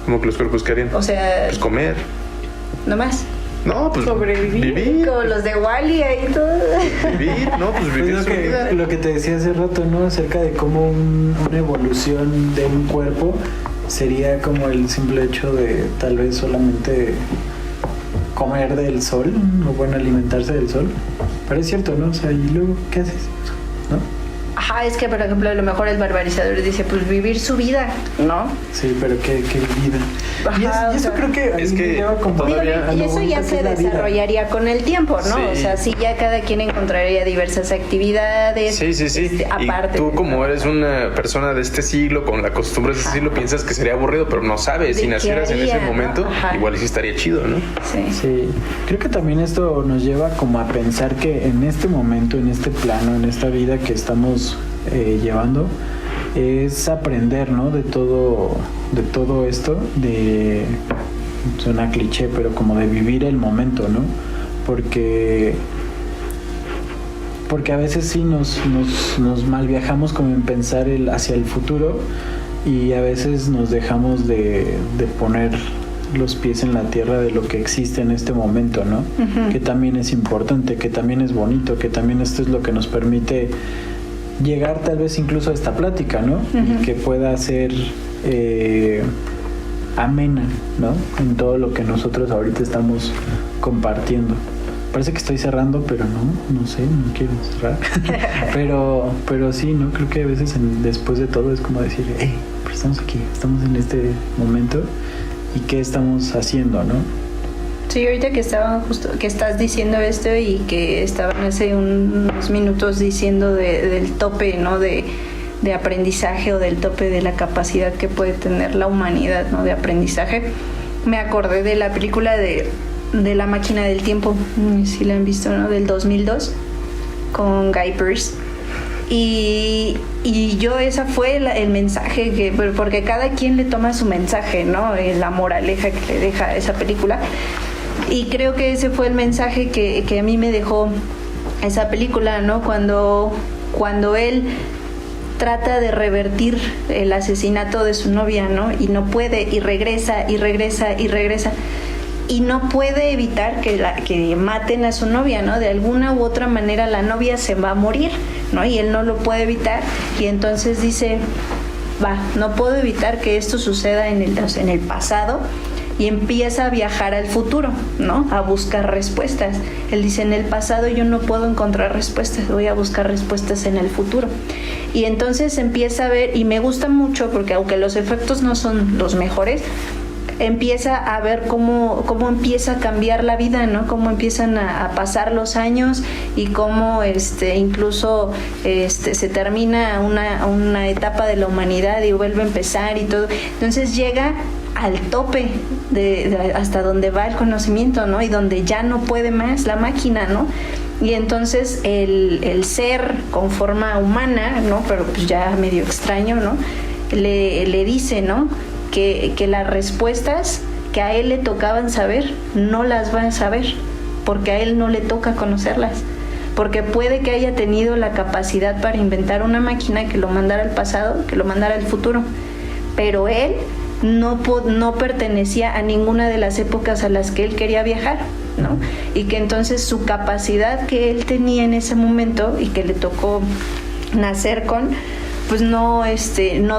¿Cómo que los cuerpos qué harían? O sea, pues comer. no más. No, pues Sobrevivir. vivir. Como los de Wall-E ahí todo. Vivir, ¿no? Pues vivir Pues su vida. lo que te decía hace rato, ¿no? Acerca de cómo una evolución de un cuerpo sería como el simple hecho de tal vez solamente comer del sol, o bueno, alimentarse del sol. Pero es cierto, ¿no? O sea, ¿y luego qué haces? ¿No? Ajá, es que por ejemplo a lo mejor el barbarizador dice pues vivir su vida, ¿no? Sí, pero qué vida. Ajá, Y o eso sea, creo que es a mí que me lleva como todavía- a Y lo eso bonito ya que se es la vida. desarrollaría con el tiempo, ¿no? Sí. O sea, sí ya cada quien encontraría diversas actividades. Sí. Aparte. Y tú como eres una persona de este siglo, con la costumbre de este siglo, piensas que sería aburrido, pero no sabes. ¿De Si qué nacieras en haría, ese no? momento, Ajá. igual sí estaría chido, ¿no? Sí. Sí, creo que también esto nos lleva como a pensar que en este momento, en este plano, en esta vida que estamos llevando, es aprender, ¿no? De todo esto, suena cliché, pero como de vivir el momento, ¿no? Porque a veces sí nos mal viajamos como en pensar hacia el futuro, y a veces nos dejamos de poner los pies en la tierra de lo que existe en este momento, ¿no? Que también es importante, que también es bonito, que también esto es lo que nos permite llegar tal vez incluso a esta plática, ¿no? Y que pueda ser amena, ¿no? En todo lo que nosotros ahorita estamos compartiendo. Parece que estoy cerrando, pero no sé, no quiero cerrar. pero sí, ¿no? Creo que a veces después de todo es como decir, pero estamos aquí, estamos en este momento, y qué estamos haciendo, ¿no? Sí, ahorita que estás diciendo esto y que estaban hace unos minutos diciendo del tope, ¿no? De aprendizaje, o del tope de la capacidad que puede tener la humanidad, ¿no? De aprendizaje. Me acordé de la película de La máquina del tiempo, no sé si la han visto, ¿no? Del 2002, con Guy Pearce. Y yo, esa fue el mensaje, porque cada quien le toma su mensaje, ¿no? La moraleja que le deja esa película. Y creo que ese fue el mensaje que a mí me dejó esa película, ¿no? Cuando él trata de revertir el asesinato de su novia, ¿no? Y no puede, y regresa, y no puede evitar que maten a su novia, ¿no? De alguna u otra manera la novia se va a morir, ¿no? Y él no lo puede evitar, y entonces dice, no puedo evitar que esto suceda en el pasado, y empieza a viajar al futuro, ¿no? A buscar respuestas. Él dice, en el pasado yo no puedo encontrar respuestas, voy a buscar respuestas en el futuro. Y entonces empieza a ver, y me gusta mucho porque aunque los efectos no son los mejores, empieza a ver cómo empieza a cambiar la vida, ¿no? Cómo empiezan a pasar los años, y cómo incluso se termina una etapa de la humanidad y vuelve a empezar y todo. Entonces llega al tope de hasta donde va el conocimiento, ¿no? Y donde ya no puede más la máquina, ¿no? Y entonces el ser con forma humana, ¿no? Pero pues ya medio extraño, ¿no? Le dice, ¿no? Que las respuestas que a él le tocaban saber no las van a saber, porque a él no le toca conocerlas, porque puede que haya tenido la capacidad para inventar una máquina que lo mandara al pasado, que lo mandara al futuro, pero él no pertenecía a ninguna de las épocas a las que él quería viajar, ¿no? Y que entonces su capacidad que él tenía en ese momento y que le tocó nacer con, pues no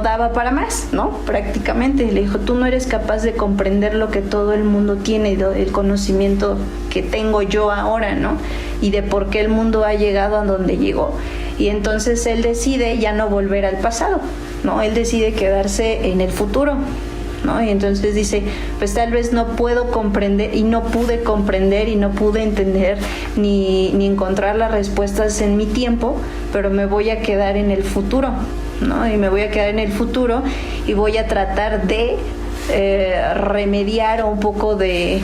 daba para más, ¿no? Prácticamente le dijo, tú no eres capaz de comprender lo que todo el mundo tiene, el conocimiento que tengo yo ahora, ¿no? Y de por qué el mundo ha llegado a donde llegó. Y entonces él decide ya no volver al pasado, ¿no? Él decide quedarse en el futuro, ¿no? Y entonces dice, pues tal vez no puedo comprender, y no pude comprender, y no pude entender ni encontrar las respuestas en mi tiempo, pero me voy a quedar en el futuro, ¿no? Y me voy a quedar en el futuro y voy a tratar de remediar, o un poco de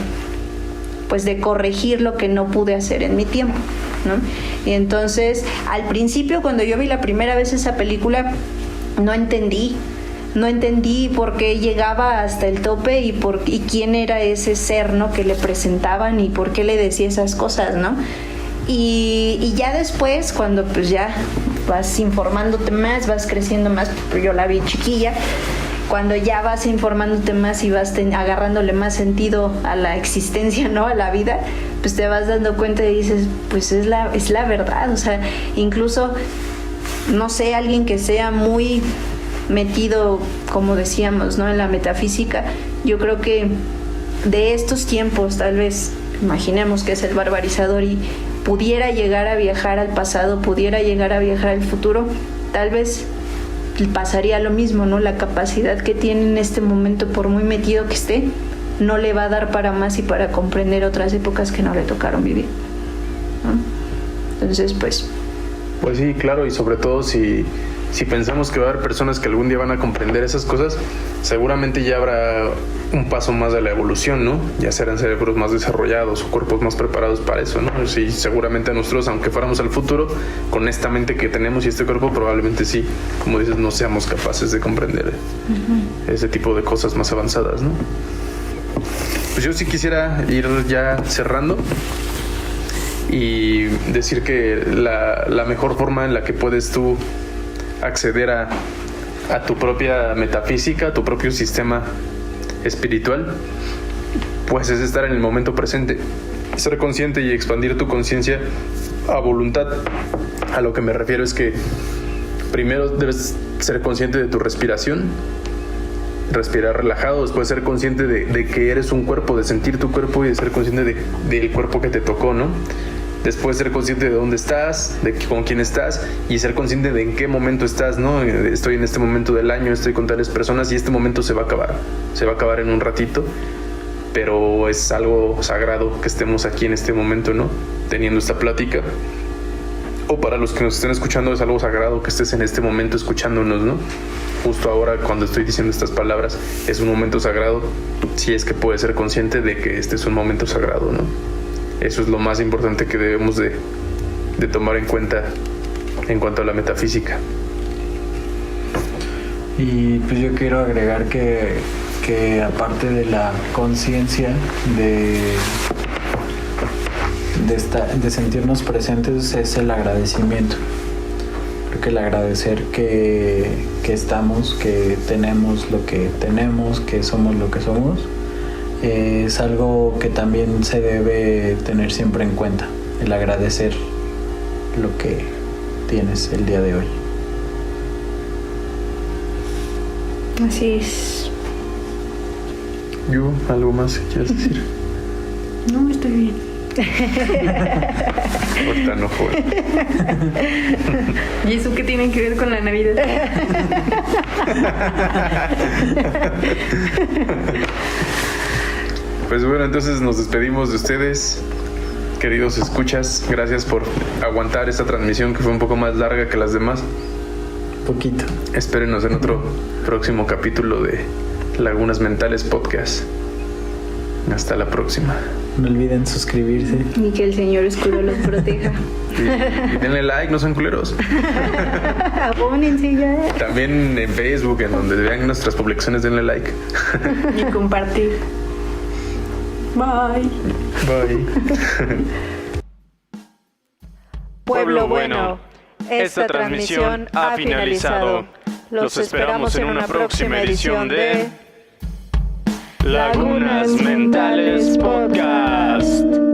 corregir lo que no pude hacer en mi tiempo, ¿no? Y entonces al principio, cuando yo vi la primera vez esa película, no entendí no entendí por qué llegaba hasta el tope y quién era ese ser, ¿no? Que le presentaban y por qué le decía esas cosas, ¿no? Y ya después, cuando pues ya vas informándote más, vas creciendo más, pues yo la vi chiquilla, cuando ya vas informándote más y vas agarrándole más sentido a la existencia, ¿no? A la vida, pues te vas dando cuenta y dices, pues es la verdad. O sea, incluso, no sé, alguien que sea muy metido, como decíamos, ¿no? En la metafísica, yo creo que de estos tiempos, tal vez, imaginemos que es el barbarizador y pudiera llegar a viajar al pasado, pudiera llegar a viajar al futuro, tal vez pasaría lo mismo, ¿no? La capacidad que tiene en este momento, por muy metido que esté, no le va a dar para más y para comprender otras épocas que no le tocaron vivir, ¿no? Entonces, pues sí, claro, y sobre todo si pensamos que va a haber personas que algún día van a comprender esas cosas, seguramente ya habrá un paso más de la evolución, ¿no? Ya serán cerebros más desarrollados o cuerpos más preparados para eso, ¿no? Sí, seguramente nosotros, aunque fuéramos al futuro, con esta mente que tenemos y este cuerpo, probablemente sí, como dices, no seamos capaces de comprender ese tipo de cosas más avanzadas, ¿no? Pues yo sí quisiera ir ya cerrando y decir que la mejor forma en la que puedes tú acceder a tu propia metafísica, a tu propio sistema espiritual, pues es estar en el momento presente, ser consciente y expandir tu conciencia a voluntad. A lo que me refiero es que primero debes ser consciente de tu respiración, respirar relajado, después ser consciente de que eres un cuerpo, de sentir tu cuerpo y de ser consciente del cuerpo que te tocó, ¿no? Después ser consciente de dónde estás, de con quién estás y ser consciente de en qué momento estás, ¿no? Estoy en este momento del año, estoy con tales personas y este momento se va a acabar en un ratito, pero es algo sagrado que estemos aquí en este momento, ¿no? Teniendo esta plática. O para los que nos estén escuchando es algo sagrado que estés en este momento escuchándonos, ¿no? Justo ahora cuando estoy diciendo estas palabras es un momento sagrado, si es que puedes ser consciente de que este es un momento sagrado, ¿no? Eso es lo más importante que debemos de tomar en cuenta en cuanto a la metafísica. Y pues yo quiero agregar que aparte de la conciencia de sentirnos presentes es el agradecimiento. Creo que el agradecer que estamos, que tenemos lo que tenemos, que somos lo que somos, es algo que también se debe tener siempre en cuenta, el agradecer lo que tienes el día de hoy. así es. Yu, ¿algo más que quieras decir? No, estoy bien. Ahorita no, joven. ¿Y eso qué tiene que ver con la Navidad? Pues bueno, entonces nos despedimos de ustedes, queridos escuchas. Gracias por aguantar esta transmisión que fue un poco más larga que las demás. Poquito. Espérenos en otro próximo capítulo de Lagunas Mentales Podcast. Hasta la próxima. No olviden suscribirse. Y que el Señor Oscuro los proteja. Y denle like, no sean culeros. Abónense ya. También en Facebook, en donde vean nuestras publicaciones, denle like. Y compartir. Bye. Bye. Pueblo bueno, esta transmisión ha finalizado. Los esperamos en una próxima edición de Lagunas Mentales Podcast.